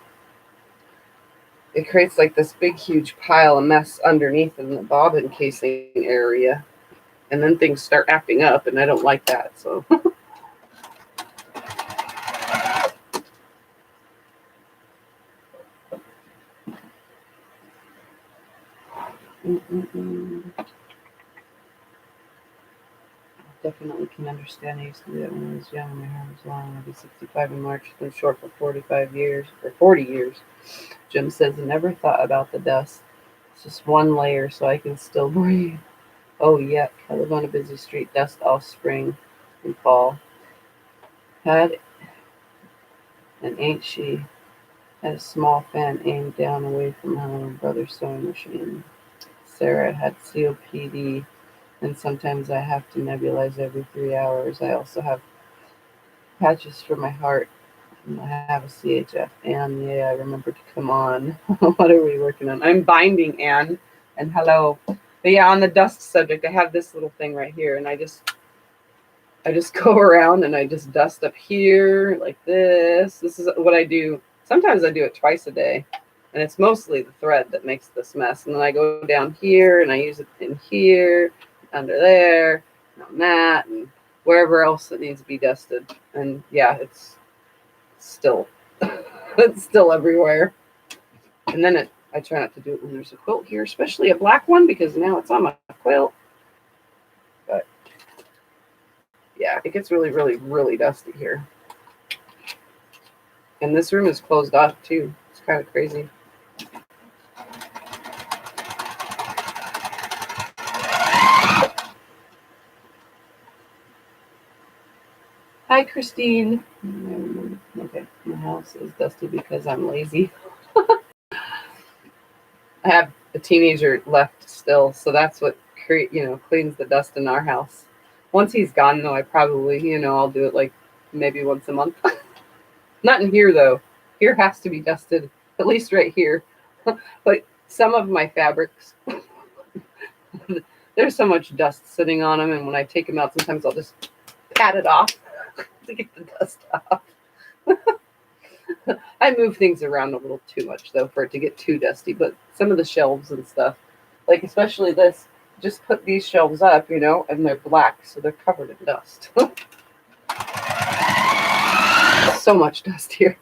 It creates like this big, huge pile of mess underneath in the bobbin casing area. And then things start acting up, and I don't like that. So definitely can understand. I used to do that when I was young. My hair was long. I'll be 65 in March. It's been short for 45 years, or 40 years. Jim says, I never thought about the dust. It's just one layer so I can still breathe. Oh, yuck. I live on a busy street. Dust all spring and fall. And ain't she had a small fan aimed down away from her and brother's sewing machine. Sarah had COPD, and sometimes I have to nebulize every 3 hours. I also have patches for my heart, and I have a CHF. Anne, yeah, I remember to come on. What are we working on? I'm binding, Anne, and hello. But yeah, on the dust subject, I have this little thing right here, and I just go around and I just dust up here like this. This is what I do. Sometimes I do it twice a day, and it's mostly the thread that makes this mess. And then I go down here and I use it in here, under there, on that, and wherever else it needs to be dusted. And yeah, it's still it's still everywhere. And then I try not to do it when there's a quilt here, especially a black one, because now it's on my quilt. But yeah, it gets really, really, really dusty here. And this room is closed off too. It's kind of crazy. Hi, Christine. Okay, my house is dusty because I'm lazy. I have a teenager left still, so that's what cleans the dust in our house. Once he's gone, though, I probably, I'll do it like maybe once a month. Not in here, though. Here has to be dusted, at least right here. But some of my fabrics, there's so much dust sitting on them, and when I take them out, sometimes I'll just pat it off to get the dust off. I move things around a little too much, though, for it to get too dusty. But some of the shelves and stuff, like especially this, just put these shelves up, and they're black, so they're covered in dust. So much dust here.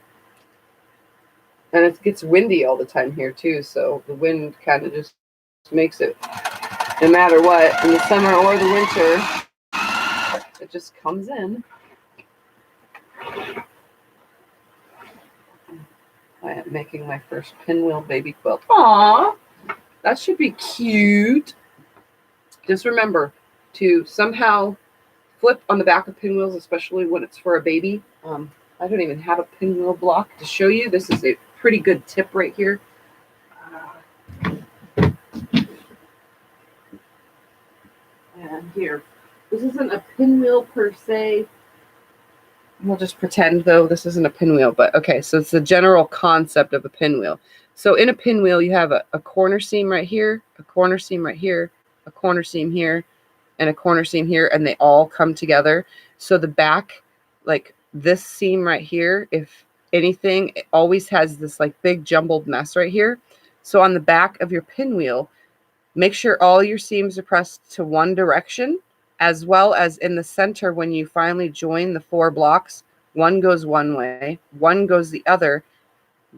And it gets windy all the time here, too, so the wind kind of just makes it, no matter what, in the summer or the winter, it just comes in. I am making my first Pinwheel baby quilt. Aww, that should be cute. Just remember to somehow flip on the back of pinwheels, especially when it's for a baby. I don't even have a pinwheel block to show you. This is a pretty good tip right here. And here, this isn't a pinwheel per se. We'll just pretend, though, this isn't a pinwheel, but okay, so it's the general concept of a pinwheel. So in a pinwheel, you have a corner seam right here, a corner seam right here, a corner seam here, and a corner seam here, and they all come together. So the back, like this seam right here, if anything, it always has this like big jumbled mess right here. So on the back of your pinwheel, make sure all your seams are pressed to one direction, as well as in the center when you finally join the 4 blocks. One goes one way, one goes the other,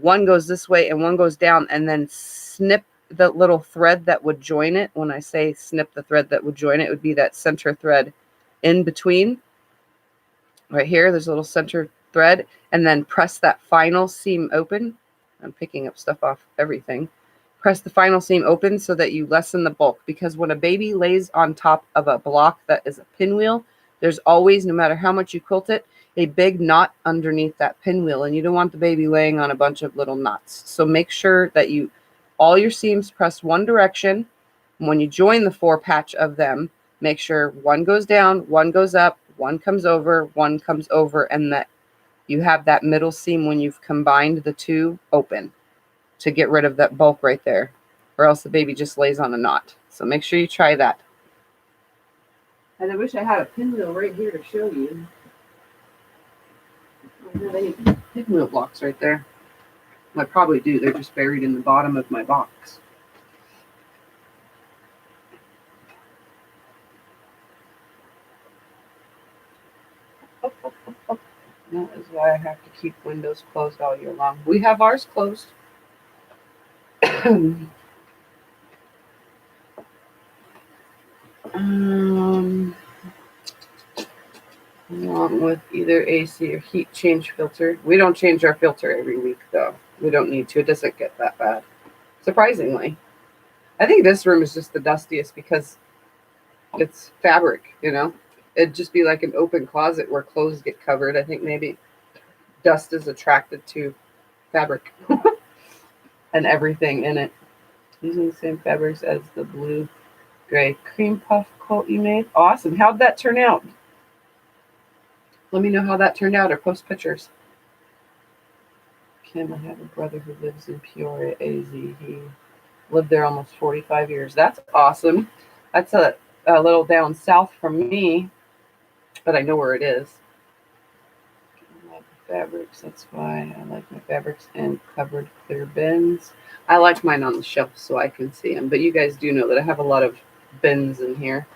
one goes this way, and one goes down, and then snip the little thread that would join it. When I say snip the thread that would join it, it would be that center thread in between. Right here, there's a little center thread, and then press that final seam open. I'm picking up stuff off everything. Press the final seam open so that you lessen the bulk, because when a baby lays on top of a block that is a pinwheel, there's always, no matter how much you quilt it, a big knot underneath that pinwheel, and you don't want the baby laying on a bunch of little knots. So make sure that all your seams press one direction. When you join the 4 patch of them, make sure one goes down, one goes up, one comes over, and that you have that middle seam when you've combined the 2 open, to get rid of that bulk right there, or else the baby just lays on a knot. So make sure you try that. And I wish I had a pinwheel right here to show you. Are they pinwheel blocks right there? Well, I probably do. They're just buried in the bottom of my box. That is why I have to keep windows closed all year long. We have ours closed. Along with either AC or heat change filter. We don't change our filter every week, though. We don't need to. It doesn't get that bad, surprisingly. I think this room is just the dustiest because it's fabric, you know? It'd just be like an open closet where clothes get covered. I think maybe dust is attracted to fabric and everything in it. Using the same fabrics as the blue gray cream puff quilt you made. Awesome. How'd that turn out? Let me know how that turned out or post pictures. Kim, I have a brother who lives in Peoria, AZ. He lived there almost 45 years. That's awesome. That's a little down south from me, but I know where it is. I like fabrics. That's why I like my fabrics and covered clear bins. I like mine on the shelf so I can see them, but you guys do know that I have a lot of bins in here.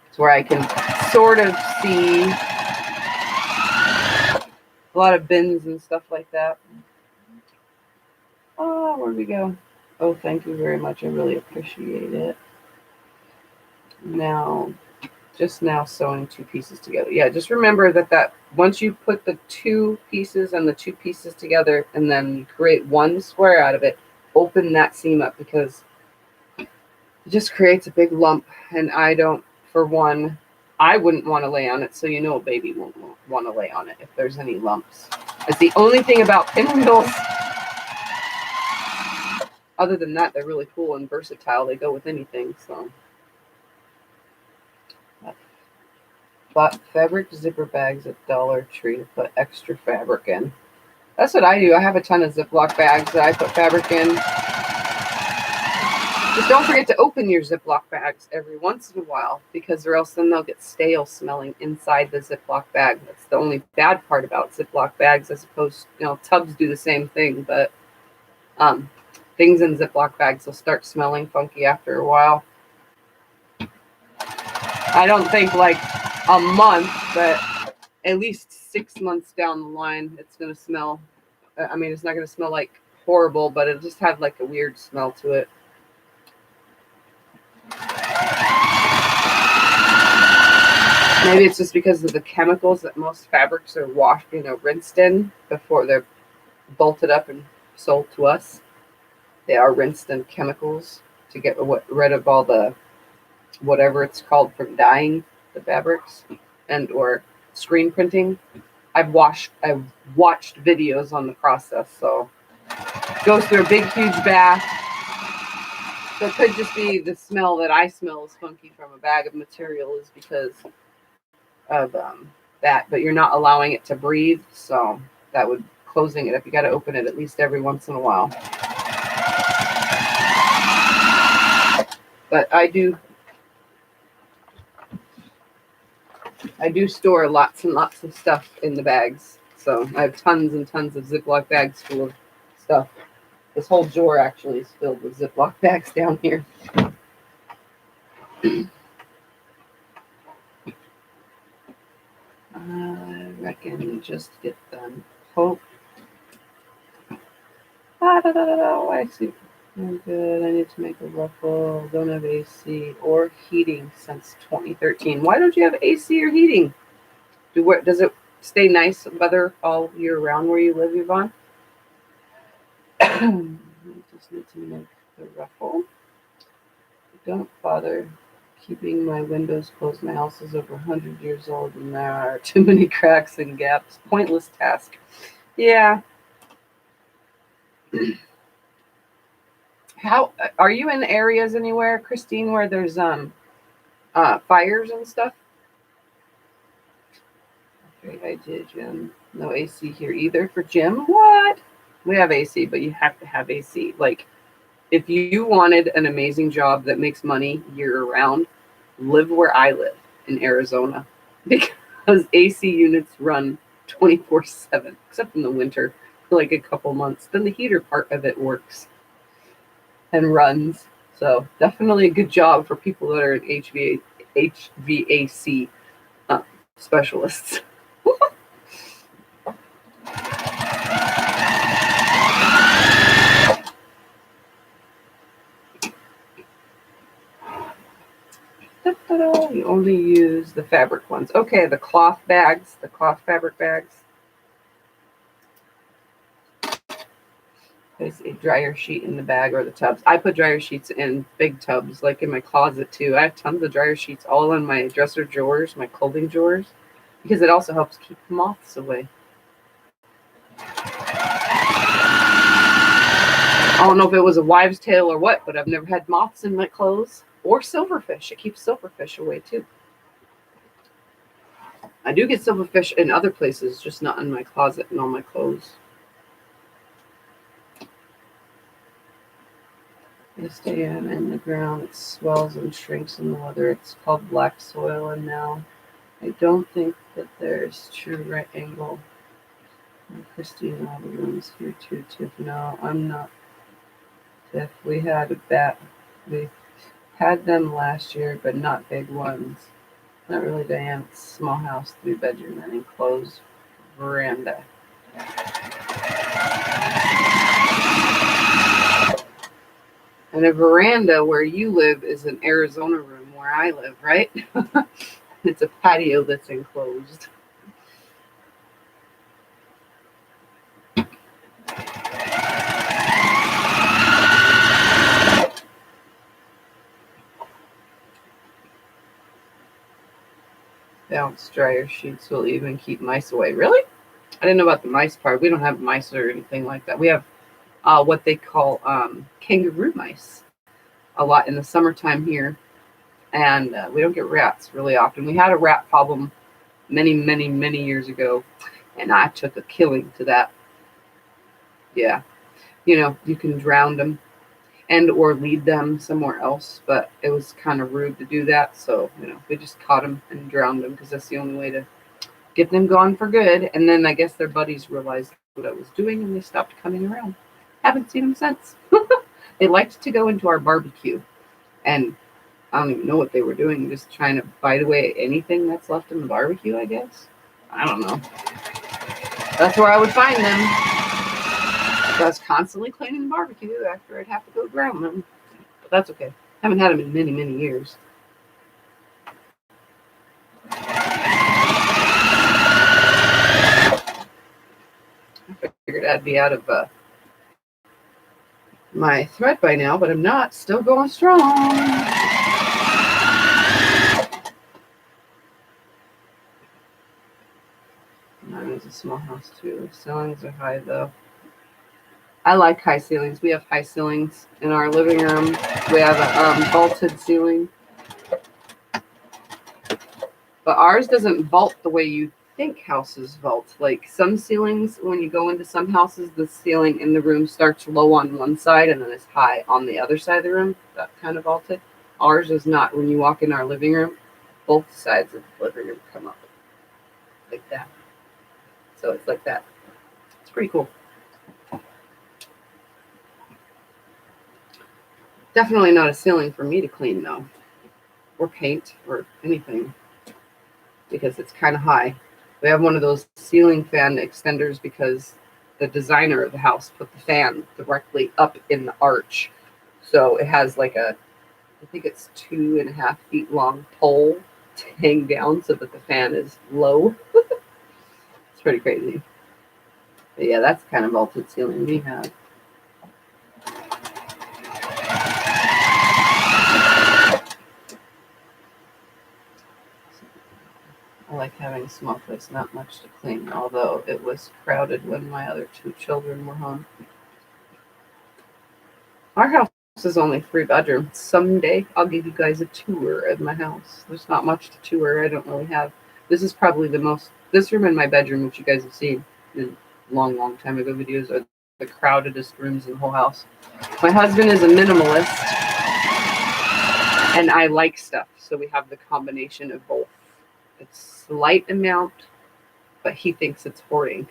It's where I can sort of see a lot of bins and stuff like that. Oh, where'd we go? Oh, thank you very much. I really appreciate it. Now, just now sewing two pieces together. Yeah, just remember that once you put the two pieces and the two pieces together and then you create one square out of it, open that seam up because it just creates a big lump. And I don't, for one, I wouldn't want to lay on it, so you know a baby won't want to lay on it if there's any lumps. It's the only thing about pinwheels. Other than that, they're really cool and versatile. They go with anything, so. Bought fabric zipper bags at Dollar Tree to put extra fabric in. That's what I do. I have a ton of Ziploc bags that I put fabric in. Just don't forget to open your Ziploc bags every once in a while because or else then they'll get stale smelling inside the Ziploc bag. That's the only bad part about Ziploc bags as opposed, tubs do the same thing, but things in Ziploc bags will start smelling funky after a while. I don't think like a month, but at least 6 months down the line, it's going to smell. I mean, it's not going to smell like horrible, but it'll just have like a weird smell to it. Maybe it's just because of the chemicals that most fabrics are washed, rinsed in before they're bolted up and sold to us. They are rinsed in chemicals to get rid of all the whatever it's called from dyeing the fabrics and or screen printing. I've watched videos on the process, so it goes through a big huge bath. So it could just be the smell that I smell is funky from a bag of material is because of that, but you're not allowing it to breathe, so that would closing it up. You got to open it at least every once in a while. But I do store lots and lots of stuff in the bags. So I have tons and tons of Ziploc bags full of stuff. This whole drawer actually is filled with Ziploc bags down here. I reckon just get them. Hope. I see. I'm good. I need to make a ruffle. Don't have AC or heating since 2013. Why don't you have AC or heating? Does it stay nice weather all year round where you live, Yvonne? I just need to make the ruffle. Don't bother keeping my windows closed. My house is over 100 years old and there are too many cracks and gaps. Pointless task. Yeah. How are you in areas anywhere, Christine, where there's fires and stuff? Okay, I did, Jim. No AC here either for Jim. What? We have AC, but you have to have AC. Like, if you wanted an amazing job that makes money year round, live where I live in Arizona because AC units run 24/7, except in the winter, for like a couple months. Then the heater part of it works and runs. So definitely a good job for people that are in HVAC specialists. You only use the fabric ones. Okay, the cloth bags, the cloth fabric bags. There's a dryer sheet in the bag or the tubs. I put dryer sheets in big tubs, like in my closet too. I have tons of dryer sheets all in my dresser drawers, my clothing drawers, because it also helps keep moths away. I don't know if it was a wives' tale or what, but I've never had moths in my clothes. Or silverfish. It keeps silverfish away too. I do get silverfish in other places, just not in my closet and all my clothes. They stay in the ground. It swells and shrinks in the weather. It's called black soil, and now I don't think that there's true right angle. Christy and all the rooms here too, Tiff. No, I'm not. Tiff, we had a bat. We had them last year, but not big ones. Not really, Diane. It's a small house, 3-bedroom, and enclosed veranda. And a veranda where you live is an Arizona room where I live, right? It's a patio that's enclosed. Balanced dryer sheets will even keep mice away. Really? I didn't know about the mice part. We don't have mice or anything like that. We have what they call kangaroo mice a lot in the summertime here. And we don't get rats really often. We had a rat problem many, many, many years ago. And I took a killing to that. Yeah. You know, you can drown them and or lead them somewhere else, but it was kind of rude to do that. So, you know, we just caught them and drowned them because that's the only way to get them gone for good. And then I guess their buddies realized what I was doing and they stopped coming around. Haven't seen them since. They liked to go into our barbecue, and I don't even know what they were doing, just trying to bite away anything that's left in the barbecue, I guess. I don't know. That's where I would find them. I was constantly cleaning the barbecue after I'd have to go ground them. But that's okay. Haven't had them in many, many years. I figured I'd be out of my thread by now, but I'm not. Still going strong. Mine is a small house too. Ceilings are high though. I like high ceilings. We have high ceilings in our living room. We have a vaulted ceiling. But ours doesn't vault the way you think houses vault. Like some ceilings, when you go into some houses, the ceiling in the room starts low on one side and then it's high on the other side of the room. That kind of vaulted. Ours is not. When you walk in our living room, both sides of the living room come up like that. So it's like that. It's pretty cool. Definitely not a ceiling for me to clean though, or paint or anything, because it's kind of high. We have one of those ceiling fan extenders because the designer of the house put the fan directly up in the arch. So it has like a, I think it's 2.5 feet long pole to hang down so that the fan is low. It's pretty crazy. But yeah, that's kind of vaulted ceiling we have. I like having a small place, not much to clean, although it was crowded when my other 2 children were home. Our house is only 3 bedrooms. Someday I'll give you guys a tour of my house. There's not much to tour. I don't really have. This is probably the most, this room and my bedroom, which you guys have seen in long, long time ago videos, are the crowdedest rooms in the whole house. My husband is a minimalist, and I like stuff, so we have the combination of both. It's slight amount but he thinks it's hoarding.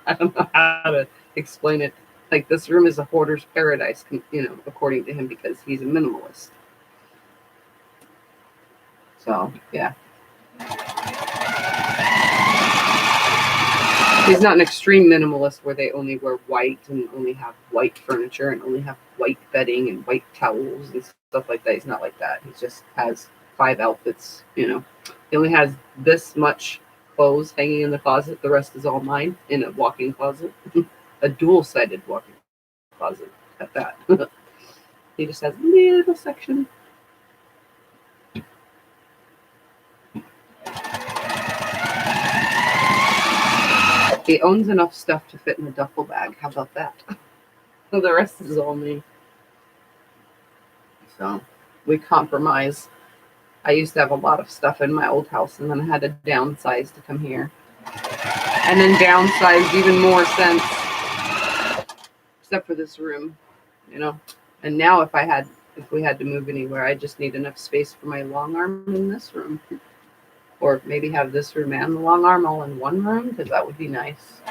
I don't know how to explain it. Like, this room is a hoarder's paradise, you know, according to him, because he's a minimalist. So, yeah. He's not an extreme minimalist where they only wear white and only have white furniture and only have white bedding and white towels and stuff like that. He's not like that. He just has 5 outfits, you know. He only has this much clothes hanging in the closet. The rest is all mine in a walk-in closet. A dual-sided walk-in closet at that. He just has a little section. He owns enough stuff to fit in a duffel bag. How about that? The rest is all me. So we compromise. I used to have a lot of stuff in my old house, and then I had to downsize to come here. And then downsized even more since, except for this room, you know. And now if we had to move anywhere, I just need enough space for my long arm in this room. Or maybe have this room and the long arm all in one room, because that would be nice.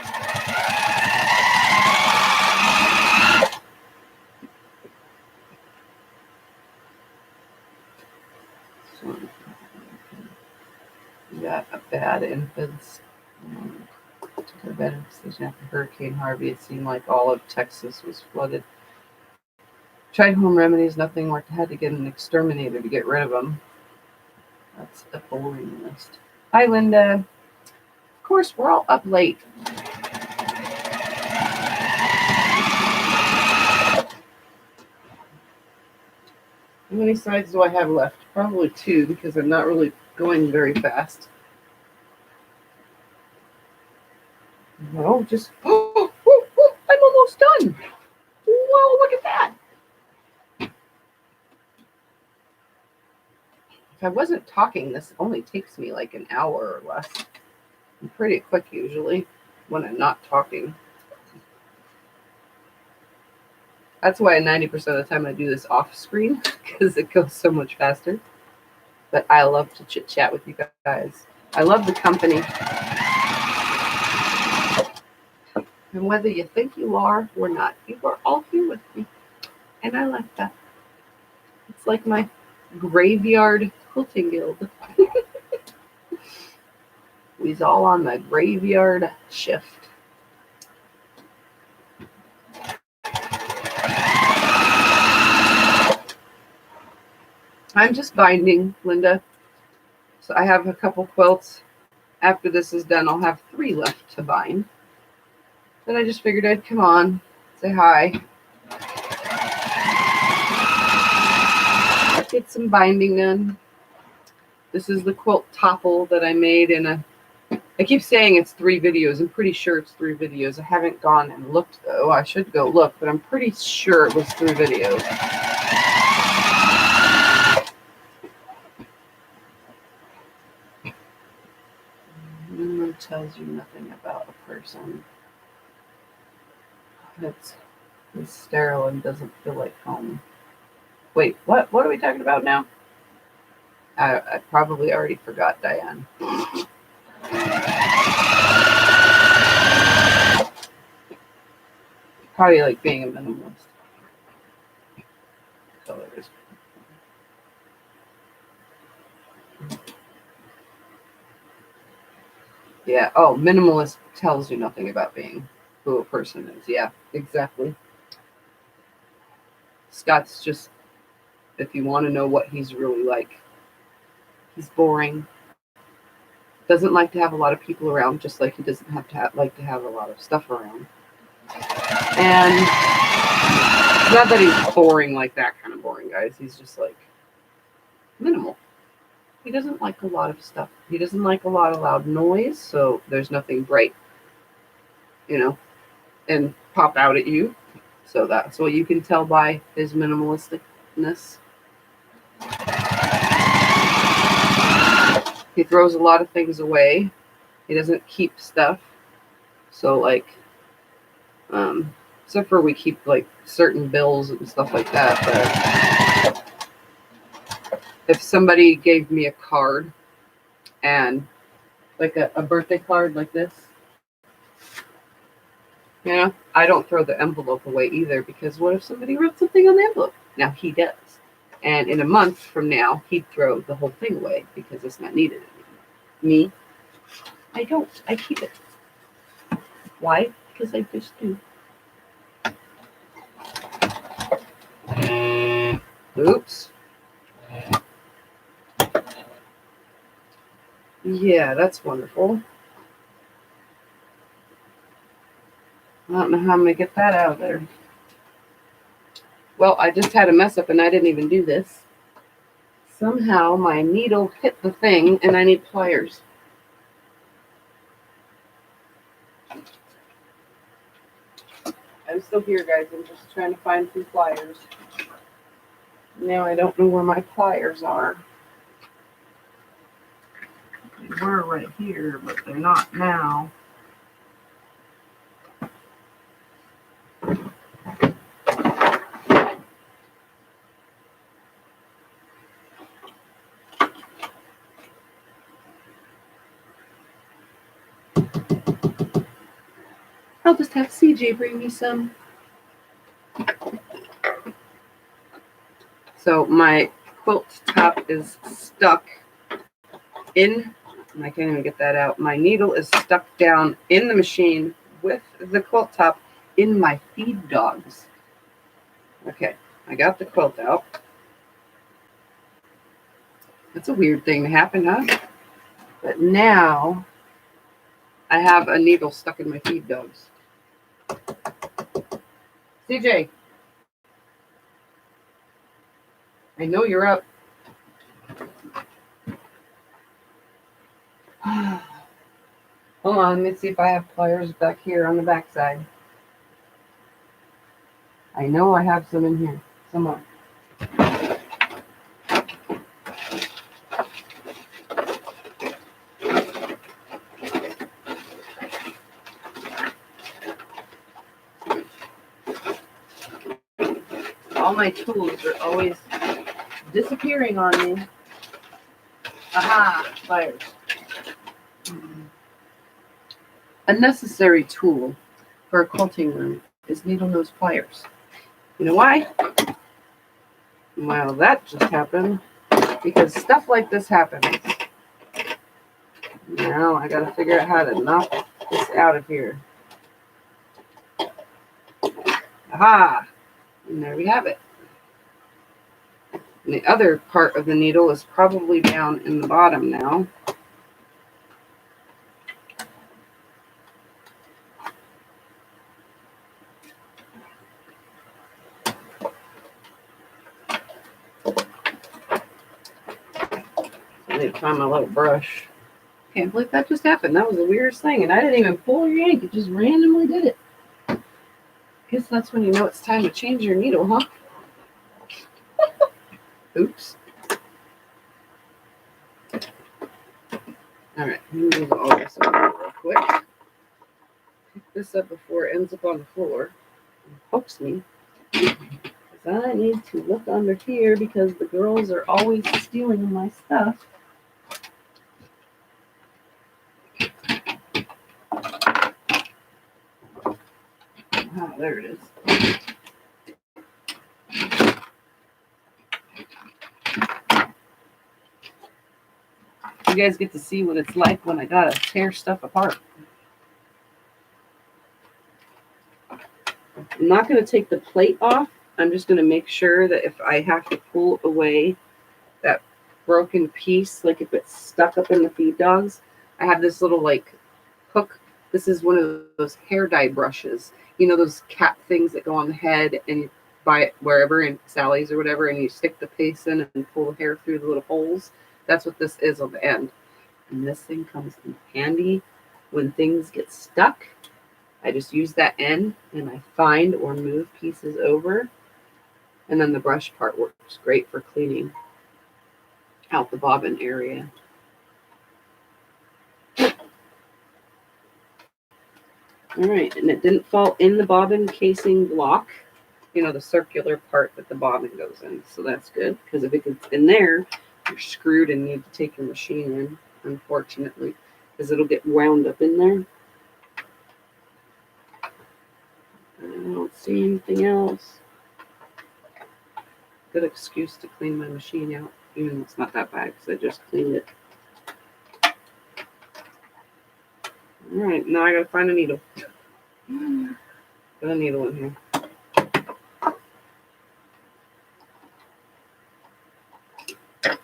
So, we got a bad infants. Took a bad infestation after Hurricane Harvey. It seemed like all of Texas was flooded. Tried home remedies, nothing worked. Had to get an exterminator to get rid of them. That's a boring list. Hi, Linda. Of course, we're all up late. How many sides do I have left? Probably 2, because I'm not really going very fast. No, just... Oh, I'm almost done. Whoa, look at that. If I wasn't talking, this only takes me like an hour or less. I'm pretty quick usually when I'm not talking. That's why 90% of the time I do this off screen, because it goes so much faster. But I love to chit chat with you guys. I love the company. And whether you think you are or not, you are all here with me. And I like that. It's like my graveyard quilting guild. We's all on the graveyard shift. I'm just binding, Linda. So I have a couple quilts. After this is done, I'll have 3 left to bind. Then I just figured I'd come on, say hi. Get some binding done. This is the quilt topple that I made in a... I keep saying it's 3 videos. I'm pretty sure it's 3 videos. I haven't gone and looked, though. I should go look, but I'm pretty sure it was 3 videos. It tells you nothing about a person. It's sterile and doesn't feel like home. Wait, what? What are we talking about now? I probably already forgot, Diane. Probably like being a minimalist. Colors. Yeah. Oh, minimalist tells you nothing about being who a person is. Yeah, exactly. Scott's just, if you want to know what he's really like, he's boring. Doesn't like to have a lot of people around, just like he doesn't have to like to have a lot of stuff around. And it's not that he's boring like that kind of boring, guys. He's just like minimal. He doesn't like a lot of stuff. He doesn't like a lot of loud noise, so there's nothing bright, you know, and pop out at you. So that's what you can tell by his minimalisticness. He throws a lot of things away. He doesn't keep stuff. So like, except for we keep like certain bills and stuff like that. But if somebody gave me a card and like a birthday card like this. Yeah, I don't throw the envelope away either, because what if somebody wrote something on the envelope? Now he does. And in a month from now, he'd throw the whole thing away because it's not needed anymore. Me, I don't. I keep it. Why? Because I just do. Oops. Yeah, that's wonderful. I don't know how I'm going to get that out of there. Well, I just had a mess up and I didn't even do this. Somehow my needle hit the thing and I need pliers. I'm still here, guys. I'm just trying to find some pliers. Now I don't know where my pliers are. They were right here, but they're not now. I'll just have CJ bring me some. So my quilt top is stuck in, and I can't even get that out. My needle is stuck down in the machine with the quilt top in my feed dogs. Okay, I got the quilt out. That's a weird thing to happen, huh? But now I have a needle stuck in my feed dogs. CJ, I know you're up. Hold on, let me see if I have pliers back here on the back side. I know I have some in here somewhere. All my tools are always disappearing on me. Aha, pliers. A necessary tool for a quilting room is needle nose pliers. You know why? Well, that just happened because stuff like this happens. Now I gotta figure out how to knock this out of here. Aha! And there we have it. And the other part of the needle is probably down in the bottom now. I need to find my little brush. Can't believe that just happened. That was the weirdest thing. And I didn't even pull or yank. It just randomly did it. Guess that's when you know it's time to change your needle, huh? Oops. All right, let me move all this over real quick. Pick this up before it ends up on the floor. And pokes me. Because I need to look under here because the girls are always stealing my stuff. Ah, there it is. You guys get to see what it's like when I gotta tear stuff apart. I'm not going to take the plate off. I'm just going to make sure that if I have to pull away that broken piece, like if it's stuck up in the feed dogs, I have this little like hook. This is one of those hair dye brushes. You know, those cap things that go on the head and you buy it wherever in Sally's or whatever, and you stick the piece in and pull the hair through the little holes. That's what this is on the end. And this thing comes in handy when things get stuck. I just use that end and I find or move pieces over. And then the brush part works great for cleaning out the bobbin area. All right, and it didn't fall in the bobbin casing block, you know, the circular part that the bobbin goes in. So that's good, because if it gets in there, you're screwed and need to take your machine in, unfortunately. because it'll get wound up in there. I don't see anything else. Good excuse to clean my machine out, even though it's not that bad because I just cleaned it. All right, now I gotta find a needle. Got a needle in here.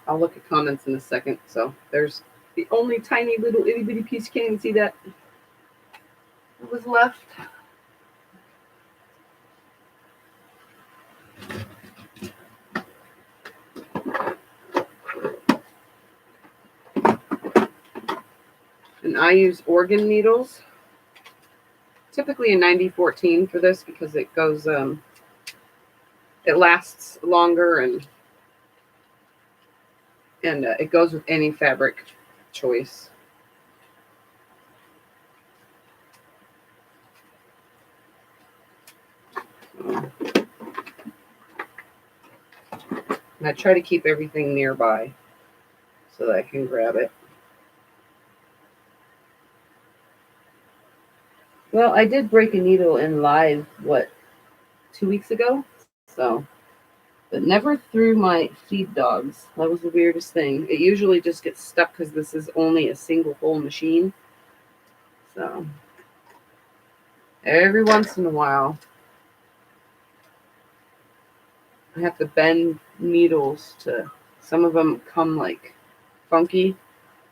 I'll look at comments in a second. So there's the only tiny little itty bitty piece. Can't even see that. What was left? And I use organ needles. Typically a 90-14 for this because it goes, it lasts longer and it goes with any fabric choice. And I try to keep everything nearby so that I can grab it. Well, I did break a needle in live, 2 weeks ago? So, but never through my feed dogs. That was the weirdest thing. It usually just gets stuck because this is only a single hole machine. So, every once in a while, I have to bend needles to, some of them come like funky.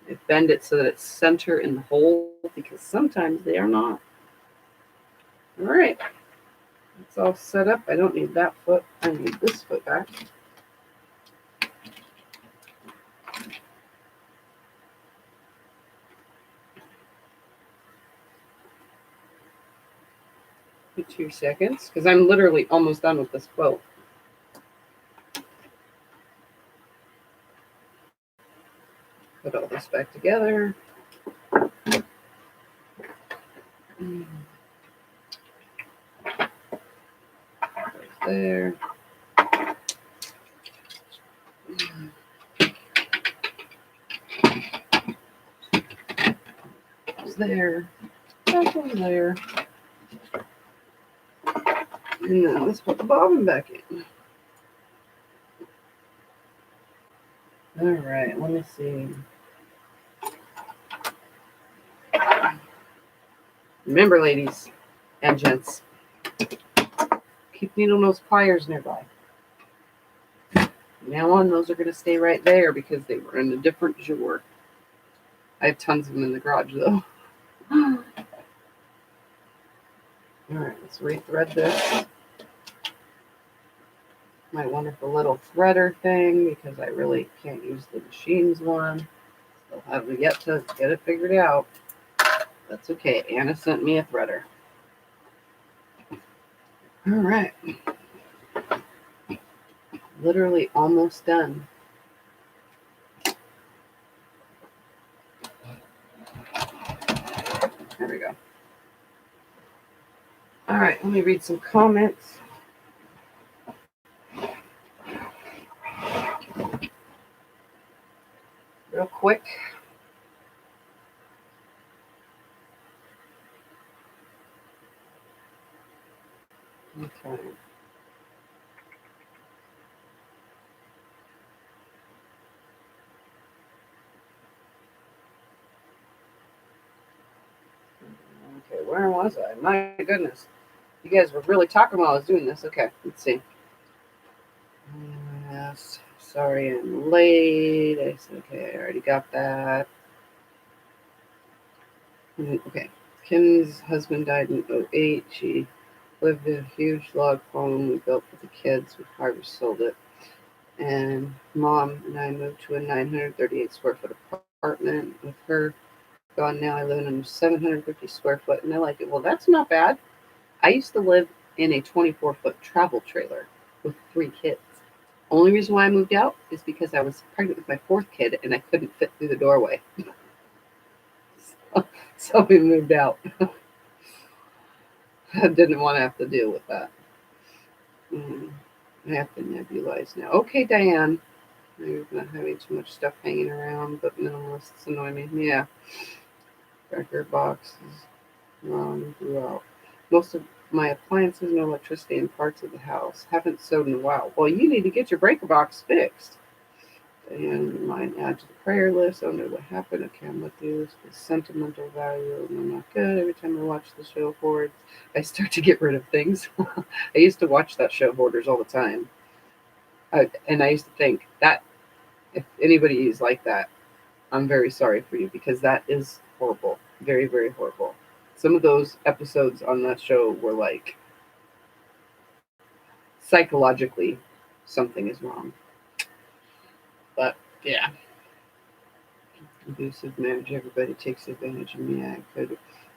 I bend it so that it's center in the hole because sometimes they are not. All right, it's all set up. I don't need that foot. I need this foot back. For 2 seconds because I'm literally almost done with this quilt. Put all this back together. There. It's there. That's over there. And then let's put the bobbin back in. All right, let me see. Remember, ladies and gents, keep needle nose pliers nearby. Now on, those are going to stay right there because they were in a different drawer. I have tons of them in the garage, though. All right, let's rethread this. My wonderful little threader thing because I really can't use the machines one. Still haven't yet to get it figured out. That's okay. Anna sent me a threader. All right. Literally almost done. There we go. All right, let me read some comments. Real quick. Okay. Okay, where was I? My goodness. You guys were really talking while I was doing this. Okay, let's see. Yes, sorry I'm late. I said, okay, I already got that. Okay, Kim's husband died in 2008. She lived in a huge log home we built for the kids. We Harvey sold it. And Mom and I moved to a 938 square foot apartment with her gone now. I live in a 750 square foot and I like it. Well, that's not bad. I used to live in a 24-foot travel trailer with 3 kids. Only reason why I moved out is because I was pregnant with my 4th kid and I couldn't fit through the doorway. So we moved out. I didn't want to have to deal with that. I have to nebulize now. Okay, Diane. You're not having too much stuff hanging around, but minimalists annoy me. Yeah. Breaker box is wrong throughout. Most of my appliances, no electricity in parts of the house. Haven't sewed in a while. Well, you need to get your breaker box fixed. And mine add to the prayer list. I don't know what happened. Okay, I'm with you. The sentimental value. I'm not good. Every time I watch the show Hoards, I start to get rid of things. I used to watch that show Hoarders all the time. And I used to think that if anybody is like that, I'm very sorry for you, because that is horrible. Very, very horrible. Some of those episodes on that show were like, psychologically, something is wrong. But yeah. Abusive marriage, everybody takes advantage of me. I could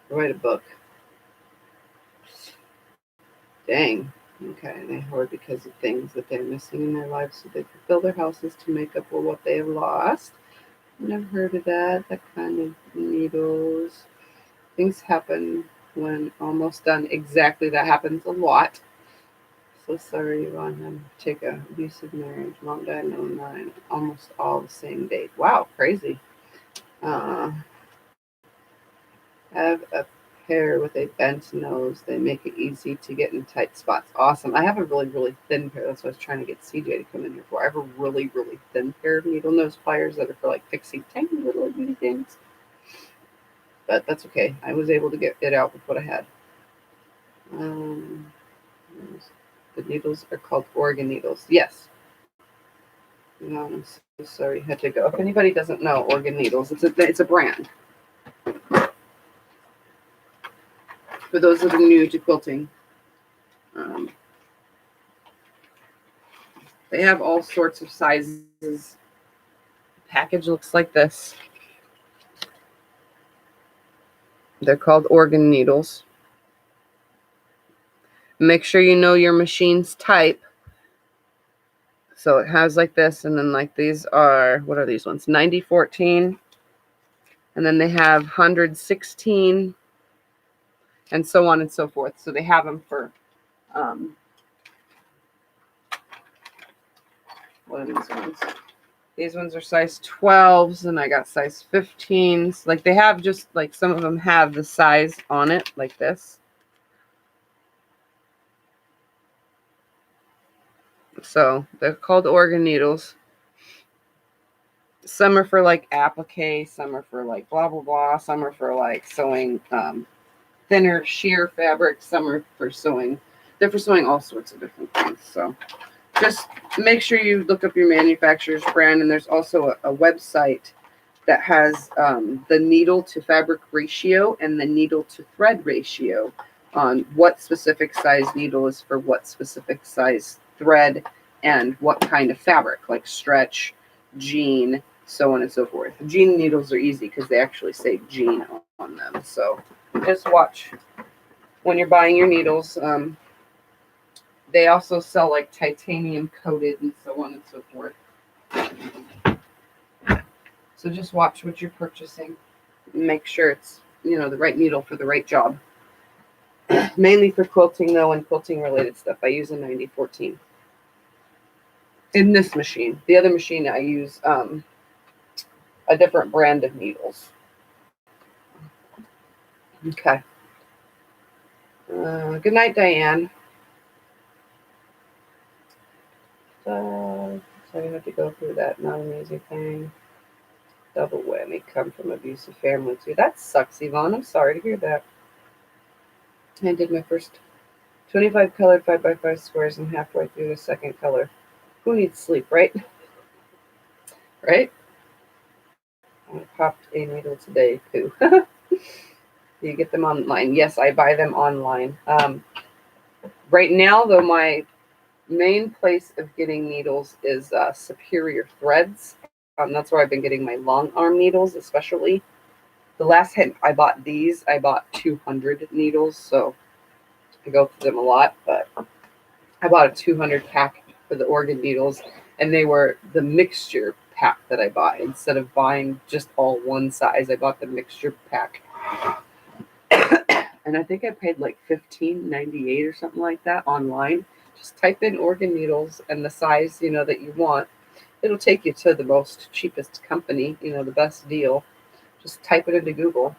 write a book. Dang. Okay, they hoard because of things that they're missing in their lives, so they fulfill their houses to make up for what they have lost. Never heard of that. That kind of needles. Things happen when almost done. Exactly, that happens a lot. So sorry, Yvonne. Take a abusive marriage. Mom died in 09. Almost all the same date. Wow, crazy. Have a pair with a bent nose. They make it easy to get in tight spots. Awesome. I have a really, really thin pair. That's what I was trying to get CJ to come in here for. I have a really, really thin pair of needle nose pliers that are for like fixing tiny little bitty things. But that's okay. I was able to get it out with what I had. The needles are called organ needles. Yes. No, I'm so sorry. Had to go. If anybody doesn't know organ needles, it's a brand. For those that are new to quilting, they have all sorts of sizes. The package looks like this. They're called organ needles. Make sure you know your machine's type. So it has like this, and then like these are, what are these ones? 9014. And then they have 116, and so on and so forth. So they have them for, what are these ones? These ones are size 12s, and I got size 15s. Like they have just like, some of them have the size on it like this. So they're called organ needles. Some are for like applique, some are for like blah, blah, blah. Some are for like sewing thinner sheer fabric. Some are for sewing. They're for sewing all sorts of different things. So just make sure you look up your manufacturer's brand. And there's also a website that has the needle to fabric ratio and the needle to thread ratio on what specific size needle is for what specific size thread and what kind of fabric, like stretch, jean, so on and so forth. Jean needles are easy because they actually say jean on them. So just watch when you're buying your needles. They also sell like titanium coated and so on and so forth. So just watch what you're purchasing. Make sure it's, the right needle for the right job. Mainly for quilting though, and quilting related stuff, I use a 9014. In this machine. The other machine I use a different brand of needles. Okay. Good night, Diane. So I have to go through that. Not an easy thing. Double whammy. Come from abusive family too. That sucks, Yvonne. I'm sorry to hear that. I did my first 25 colored 5x5 squares and halfway through the second color. Who needs sleep, right? Right? I popped a needle today too. You get them online? Yes, I buy them online. Right now, though, my main place of getting needles is Superior Threads. That's where I've been getting my long arm needles, especially. The last time I bought these, I bought 200 needles, so I go through them a lot. But I bought a 200 pack for the organ needles, and they were the mixture pack that I bought. Instead of buying just all one size, I bought the mixture pack. And I think I paid like $15.98 or something like that online. Just type in organ needles and the size, that you want. It'll take you to the most cheapest company, the best deal. Just type it into Google.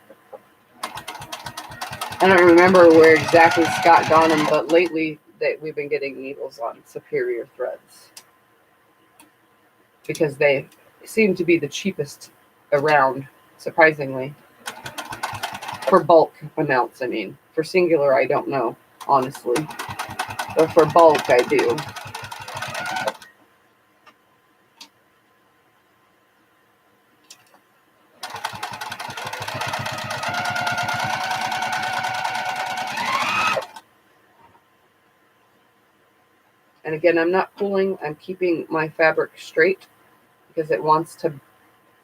I don't remember where exactly Scott got them, but lately we've been getting needles on Superior threads because they seem to be the cheapest around, surprisingly. For bulk amounts, I mean. For singular, I don't know, honestly. But for bulk, I do. And again, I'm not pulling, I'm keeping my fabric straight because it wants to,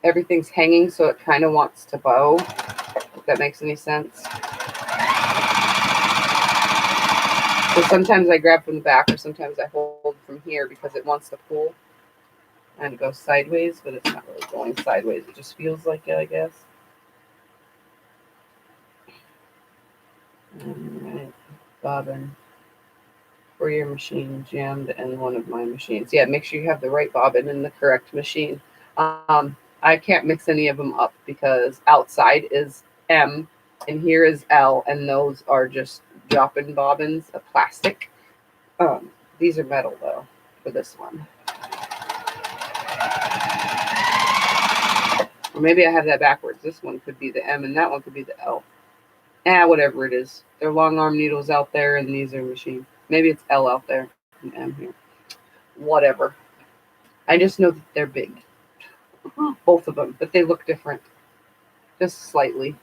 everything's hanging, so it kind of wants to bow, if that makes any sense. So sometimes I grab from the back, or sometimes I hold from here because it wants to pull and go sideways, but it's not really going sideways. It just feels like it, I guess. Alright, bobbin for your machine jammed in one of my machines. Yeah, make sure you have the right bobbin in the correct machine. I can't mix any of them up because outside is M and here is L, and those are just drop-in bobbins of plastic. These are metal though for this one. Or maybe I have that backwards. This one could be the M and that one could be the L. Whatever it is. They're long arm needles out there and these are machine. Maybe it's L out there and M here. Whatever. I just know that they're big. Both of them, but they look different. Just slightly.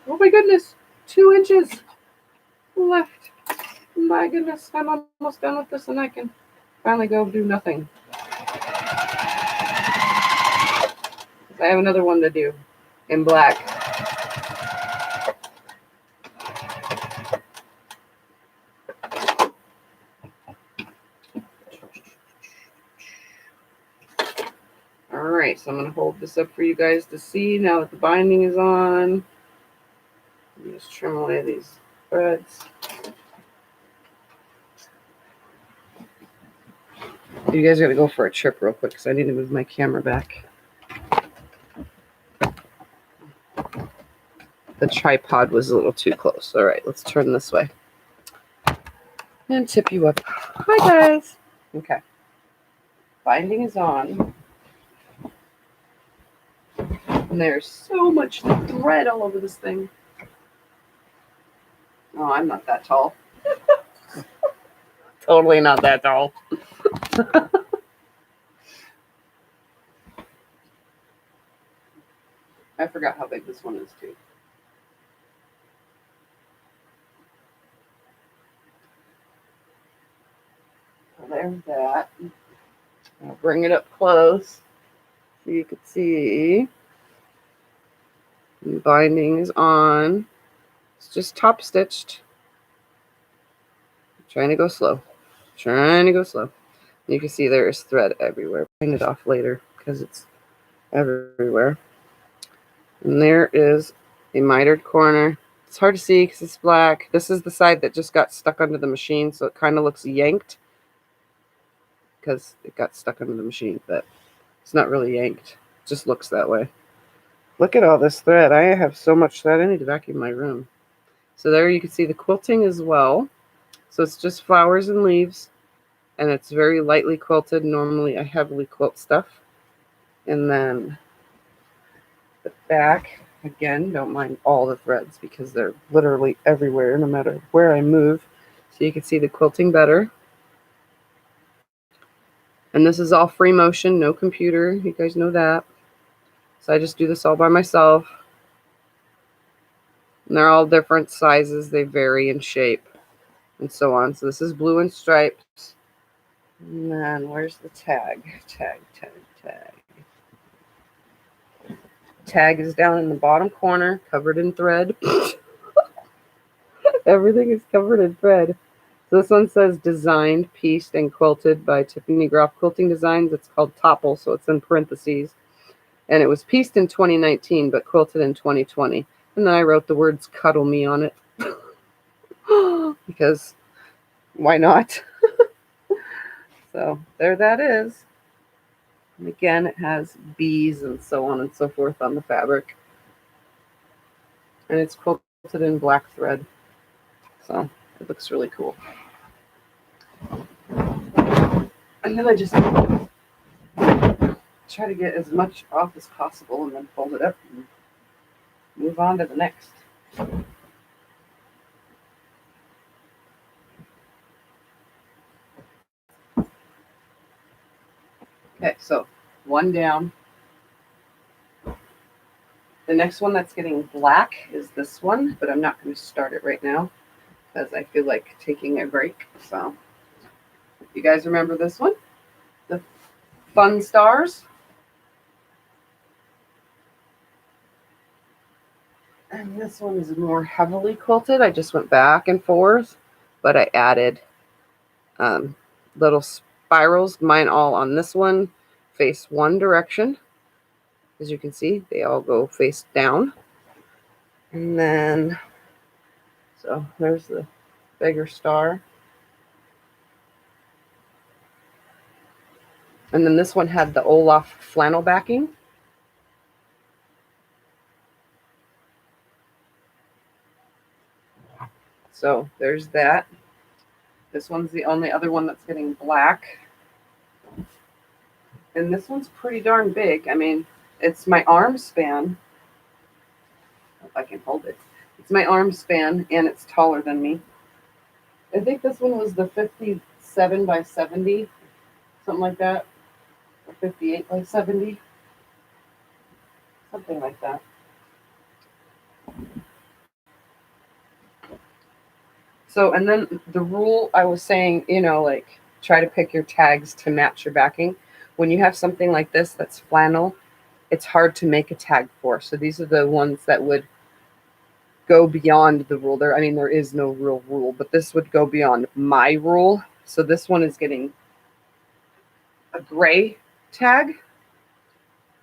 Oh my goodness. 2 inches left. My goodness. I'm almost done with this and I can finally go do nothing. I have another one to do in black. Alright, so I'm going to hold this up for you guys to see now that the binding is on. Let me just trim away these threads. You guys got to go for a trip real quick because I need to move my camera back. The tripod was a little too close. All right, let's turn this way and tip you up. Hi, guys. Okay. Binding is on. And there's so much thread all over this thing. Oh, I'm not that tall. Totally not that tall. I forgot how big this one is, too. So there's that. I'll bring it up close so you can see. The binding is on. It's just top stitched. Trying to go slow. Trying to go slow. You can see there is thread everywhere. Bring it off later because it's everywhere. And there is a mitered corner. It's hard to see because it's black. This is the side that just got stuck under the machine, so it kind of looks yanked because it got stuck under the machine, but it's not really yanked. It just looks that way. Look at all this thread. I have so much thread. I need to vacuum my room. So there you can see the quilting as well. So it's just flowers and leaves, and it's very lightly quilted. Normally I heavily quilt stuff. And then the back, again, don't mind all the threads because they're literally everywhere no matter where I move. So you can see the quilting better. And this is all free motion, no computer. You guys know that. So I just do this all by myself. And they're all different sizes. They vary in shape and so on. So this is blue and stripes. And then where's the tag? Tag. Tag is down in the bottom corner, covered in thread. Everything is covered in thread. So this one says designed, pieced, and quilted by Tiffany Groff Quilting Designs. It's called Topple, so it's in parentheses. And it was pieced in 2019, but quilted in 2020. And then I wrote the words "cuddle me" on it. Because why not? So there that is. And again, it has bees and so on and so forth on the fabric. And it's quilted in black thread. So it looks really cool. And then I just try to get as much off as possible and then fold it up and move on to the next. Okay, so one down. The next one that's getting black is this one, but I'm not going to start it right now because I feel like taking a break. So you guys remember this one? The Fun Stars. And this one is more heavily quilted. I just went back and forth, but I added little spirals. Mine all on this one face one direction. As you can see, they all go face down. And then, so there's the bigger star. And then this one had the Olaf flannel backing. So there's that. This one's the only other one that's getting black. And this one's pretty darn big. I mean, it's my arm span. If I can hold it. It's my arm span and it's taller than me. I think this one was the 57 by 70, something like that. Or 58 by 70. Something like that. So, and then the rule I was saying, you know, like try to pick your tags to match your backing. When you have something like this that's flannel, it's hard to make a tag for. So these are the ones that would go beyond the rule. There, I mean, there is no real rule, but this would go beyond my rule. So this one is getting a gray tag.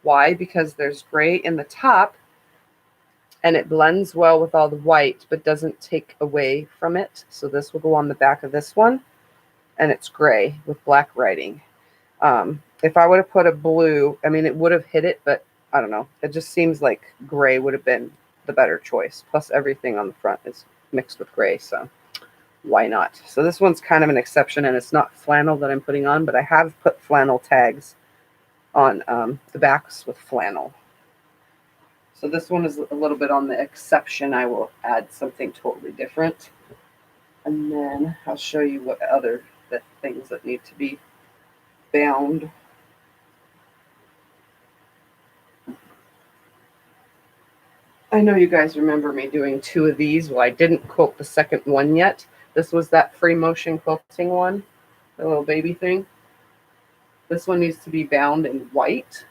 Why? Because there's gray in the top and it blends well with all the white, but doesn't take away from it. So this will go on the back of this one, and it's gray with black writing. If I would have put a blue, I mean, it would have hit it, but I don't know. It just seems like gray would have been the better choice. Plus everything on the front is mixed with gray, so why not? So this one's kind of an exception, and it's not flannel that I'm putting on, but I have put flannel tags on the backs with flannel. So this one is a little bit on the exception. I will add something totally different. And then I'll show you what other things that need to be bound. I know you guys remember me doing 2 of these. Well, I didn't quilt the second one yet. This was that free motion quilting one, the little baby thing. This one needs to be bound in white.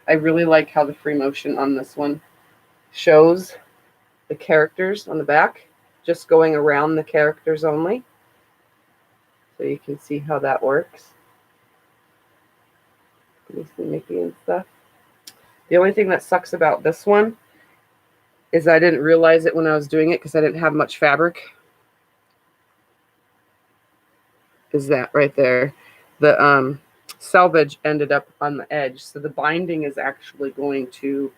I really like how the free motion on this one shows the characters on the back, just going around the characters only. So you can see how that works. Mickey and stuff. The only thing that sucks about this one is I didn't realize it when I was doing it because I didn't have much fabric. Is that right there. The selvage ended up on the edge. So the binding is actually going to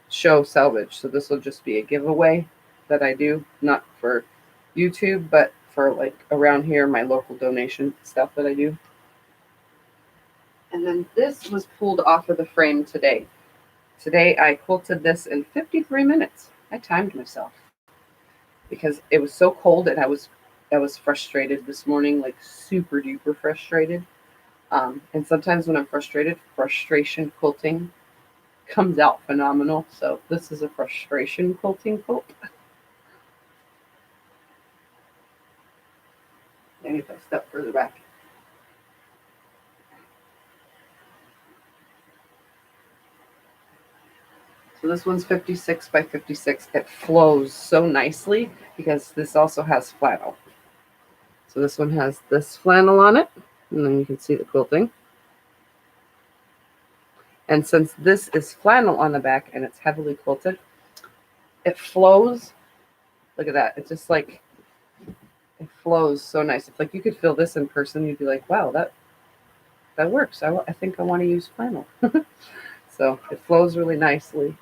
show selvage. So this will just be a giveaway that I do, not for YouTube, but for like around here, my local donation stuff that I do. And then this was pulled off of the frame today. Today I quilted this in 53 minutes. I timed myself because it was so cold and I was frustrated this morning, like super duper frustrated. And sometimes when I'm frustrated, frustration quilting comes out phenomenal. So this is a frustration quilting quilt. Maybe if I step further back. So this one's 56 by 56. It flows so nicely because this also has flannel. So this one has this flannel on it, and then you can see the quilting. And since this is flannel on the back and it's heavily quilted, it flows. Look at that. It's just like, it flows so nice. It's like you could feel this in person. You'd be like, wow, that that works. I think I want to use flannel. So it flows really nicely.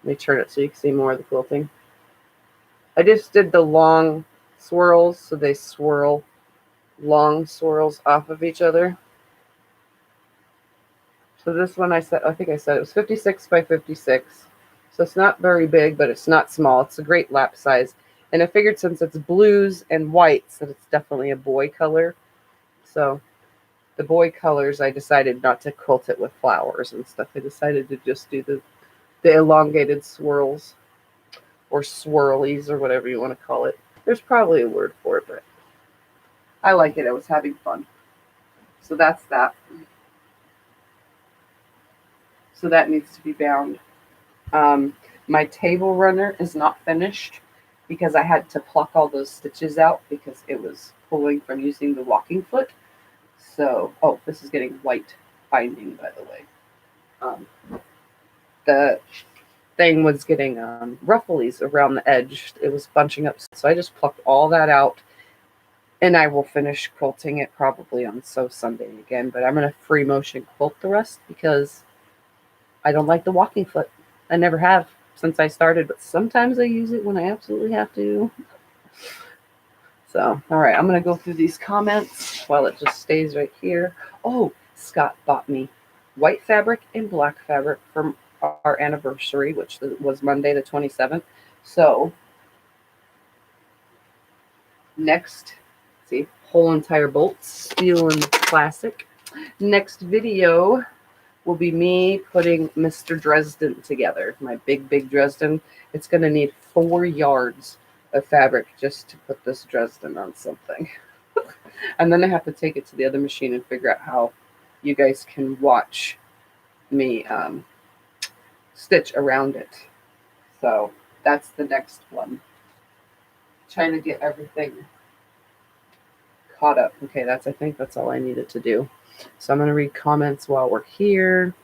Let me turn it so you can see more of the quilting. I just did the long swirls, so they swirl long swirls off of each other. So this one I think I said it was 56 by 56. So it's not very big, but it's not small. It's a great lap size. And I figured since it's blues and whites that it's definitely a boy color. So the boy colors, I decided not to quilt it with flowers and stuff. I decided to just do the elongated swirls or swirlies or whatever you want to call it. There's probably a word for it, but I like it. I was having fun. So that's that. So that needs to be bound. My table runner is not finished because I had to pluck all those stitches out because it was pulling from using the walking foot. So, oh, this is getting white binding, by the way. The thing was getting ruffles around the edge. It was bunching up. So I just plucked all that out. And I will finish quilting it probably on Sew Sunday again. But I'm going to free motion quilt the rest because I don't like the walking foot. I never have since I started, but sometimes I use it when I absolutely have to. So, all right, I'm going to go through these comments while it just stays right here. Oh, Scott bought me white fabric and black fabric from our anniversary, which was Monday the 27th. So, next, see, whole entire bolts, steel and classic. Next video will be me putting Mr. Dresden together, my big Dresden. It's going to need 4 yards of fabric just to put this Dresden on something. And then I have to take it to the other machine and figure out how you guys can watch me stitch around it. So that's the next one. Trying to get everything caught up. Okay, I think that's all I needed to do. So I'm going to read comments while we're here.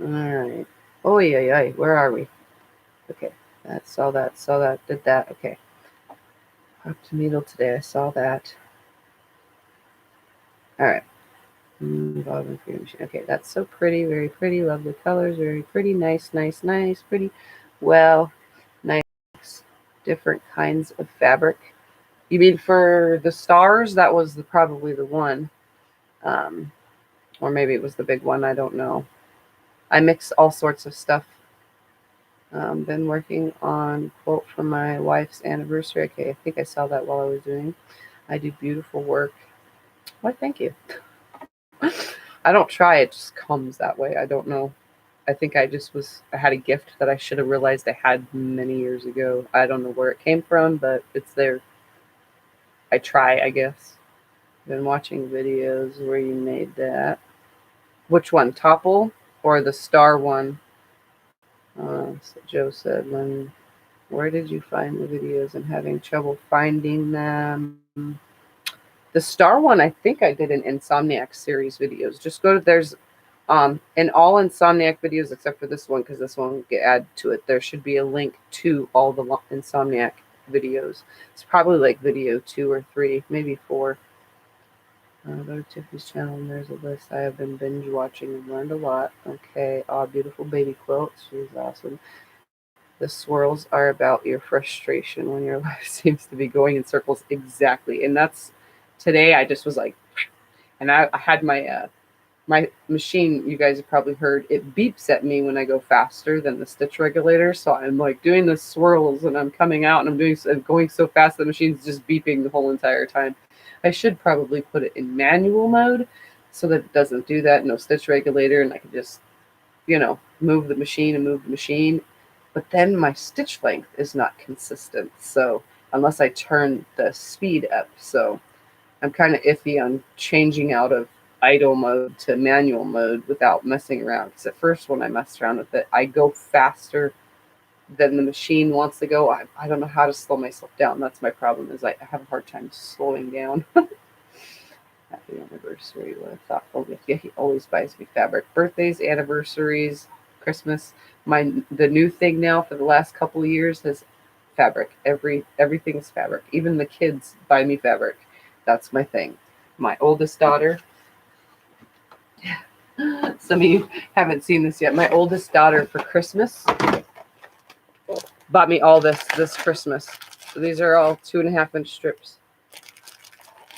All right. Oh, yeah. Where are we? Okay. Saw that, did that. Okay. Up to needle today. I saw that. All right. Bobbin for your machine. Okay, that's so pretty. Very pretty. Lovely colors. Very pretty. Nice. Pretty. Well, nice. Different kinds of fabric. You mean for the stars? That was probably the one. Or maybe it was the big one. I don't know. I mix all sorts of stuff. Been working on quote for my wife's anniversary. Okay, I think I saw that while I was doing. I do beautiful work. Why, thank you. I don't try. It just comes that way. I don't know. I think I had a gift that I should have realized I had many years ago. I don't know where it came from, but it's there. I try, I guess. Been watching videos where you made that. Which one? Topple or the star one? So Joe said, where did you find the videos and having trouble finding them? The star one, I think I did an Insomniac series videos. Just go to, there's in all Insomniac videos except for this one, because this one will get added to it. There should be a link to all the Insomniac videos. It's probably like video 2 or 3, maybe 4. Go to Tiffany's channel and there's a list. I have been binge watching and learned a lot. Okay, beautiful baby quilts. She's awesome. The swirls are about your frustration when your life seems to be going in circles. Exactly. And that's today. I just was like, and I had my my machine, you guys have probably heard, it beeps at me when I go faster than the stitch regulator. So I'm like doing the swirls and I'm coming out and I'm going so fast the machine's just beeping the whole entire time. I should probably put it in manual mode so that it doesn't do that. No stitch regulator, and I can just, move the machine. But then my stitch length is not consistent. So unless I turn the speed up. So I'm kind of iffy on changing out of idle mode to manual mode without messing around. Because at first when I messed around with it, I go faster than the machine wants to go. I don't know how to slow myself down. That's my problem, is I have a hard time slowing down. Happy anniversary. What a thoughtful gift. Yeah, he always buys me fabric. Birthdays, anniversaries, Christmas. The new thing now for the last couple of years is fabric. Everything's fabric. Even the kids buy me fabric. That's my thing. my oldest daughter. Some of you haven't seen this yet. My oldest daughter for Christmas bought me all this Christmas. So these are all 2.5-inch strips.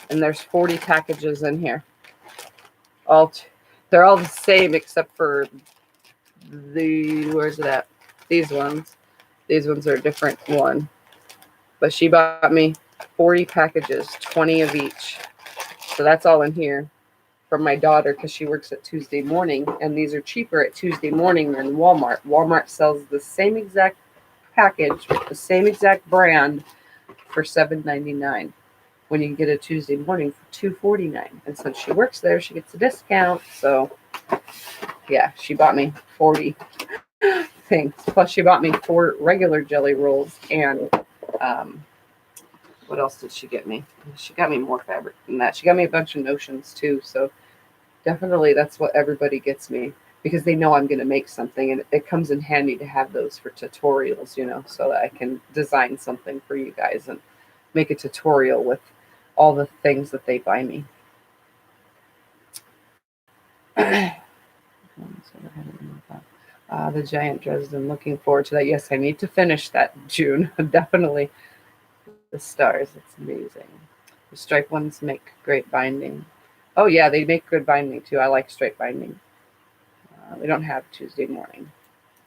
And there's 40 packages in here. They're all the same except for where's it at? These ones. These ones are a different one. But she bought me 40 packages, 20 of each. So that's all in here from my daughter because she works at Tuesday Morning. And these are cheaper at Tuesday Morning than Walmart. Walmart sells the same exact package with the same exact brand for $7.99 when you can get a Tuesday Morning for $2.49. And since she works there, she gets a discount. So yeah, she bought me 40 things. Plus she bought me 4 regular jelly rolls. And what else did she get me? She got me more fabric than that. She got me a bunch of notions too. So definitely that's what everybody gets me, because they know I'm going to make something, and it comes in handy to have those for tutorials, you know, so that I can design something for you guys and make a tutorial with all the things that they buy me. The giant Dresden, looking forward to that. Yes, I need to finish that June. Definitely. The stars, it's amazing. The stripe ones make great binding. Oh yeah, they make good binding too. I like stripe binding. We don't have Tuesday Morning.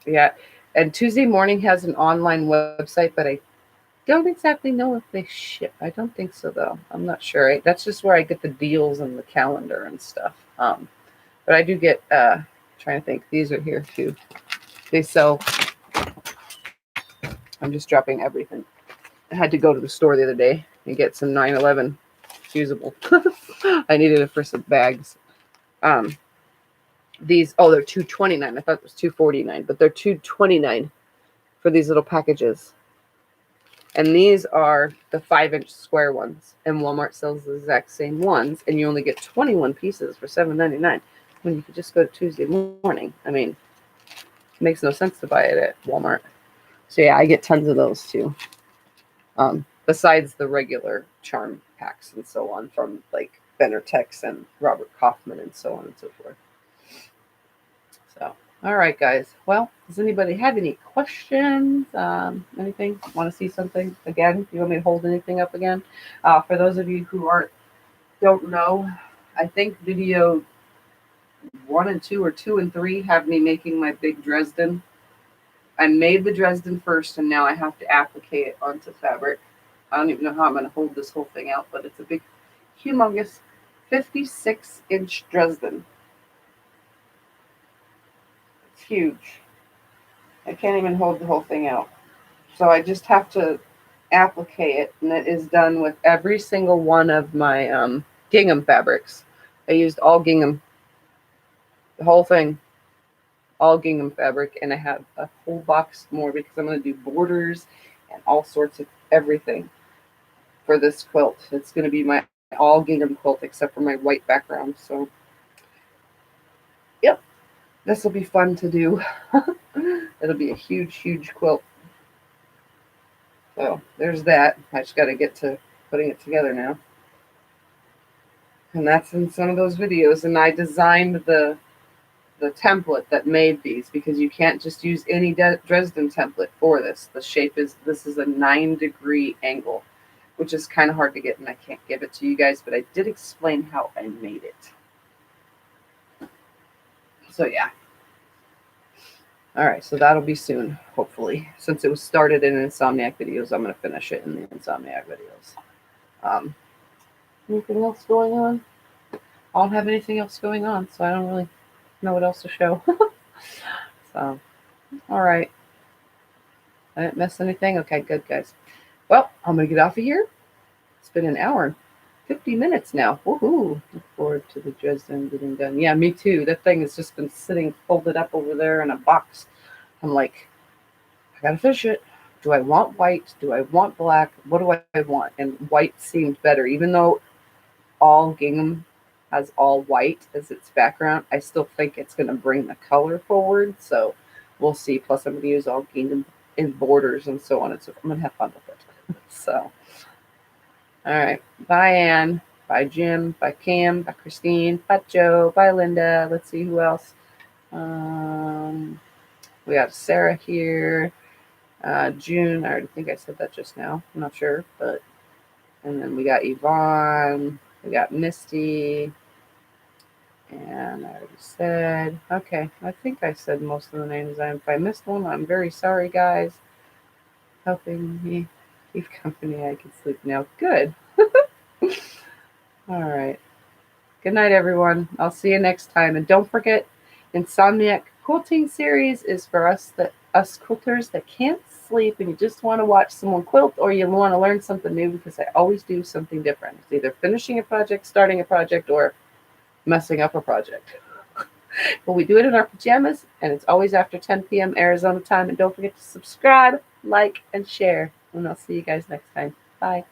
Yeah, and Tuesday Morning has an online website, but I don't exactly know if they ship. I don't think so though. I'm not sure. That's just where I get the deals and the calendar and stuff. But I do get, trying to think, these are here too. They sell, I'm just dropping everything. I had to go to the store the other day and get some 9/11 fusible. I needed it for some bags. These, oh, they're $2.29. I thought it was $2.49, but they're $2.29 for these little packages. And these are the 5-inch square ones. And Walmart sells the exact same ones, and you only get 21 pieces for $7.99 when you could just go to Tuesday Morning. I mean, it makes no sense to buy it at Walmart. So yeah, I get tons of those too. Besides the regular charm packs and so on from like Benartex and Robert Kaufman and so on and so forth. So, all right, guys. Well, does anybody have any questions? Anything? Want to see something again? You want me to hold anything up again? For those of you who don't know, I think video 1 and 2 or 2 and 3 have me making my big Dresden. I made the Dresden first, and now I have to applicate it onto fabric. I don't even know how I'm going to hold this whole thing out, but it's a big, humongous 56-inch Dresden. It's huge. I can't even hold the whole thing out. So I just have to applicate it, and it is done with every single one of my gingham fabrics. I used all gingham, the whole thing, all gingham fabric, and I have a whole box more because I'm going to do borders and all sorts of everything for this quilt. It's going to be my all gingham quilt except for my white background. So yep, this will be fun to do. It'll be a huge quilt. So there's that. I just got to get to putting it together now. And that's in some of those videos. And I designed the template that made these, because you can't just use any Dresden template for this. The shape is, this is a 9-degree angle, which is kind of hard to get, and I can't give it to you guys, but I did explain how I made it. So yeah. All right, so that'll be soon, hopefully. Since it was started in Insomniac videos, I'm going to finish it in the Insomniac videos. Anything else going on? I don't have anything else going on, so I don't really know what else to show. So, all right. I didn't miss anything? Okay, good, guys. Well, I'm going to get off of here. It's been an hour and 50 minutes now. Woohoo. Look forward to the Dresden getting done. Yeah, me too. That thing has just been sitting folded up over there in a box. I'm like, I got to finish it. Do I want white? Do I want black? What do I want? And white seemed better. Even though all gingham has all white as its background, I still think it's going to bring the color forward. So we'll see. Plus, I'm going to use all gingham in borders and so on. And so I'm going to have fun with it. So, all right. Bye, Anne. Bye, Jim. Bye, Cam. Bye, Christine. Bye, Joe. Bye, Linda. Let's see who else. We got Sarah here. June. I already think I said that just now. I'm not sure, but and then we got Yvonne. We got Misty. And I already said, okay, I think I said most of the names. If I missed one, I'm very sorry, guys. Helping me keep company. I can sleep now. Good. All right. Good night, everyone. I'll see you next time. And don't forget, Insomniac Quilting Series is for us quilters that can't sleep and you just want to watch someone quilt, or you want to learn something new, because I always do something different. It's either finishing a project, starting a project, or messing up a project. But we do it in our pajamas, and it's always after 10 p.m. Arizona time. And don't forget to subscribe, like, and share. And I'll see you guys next time. Bye.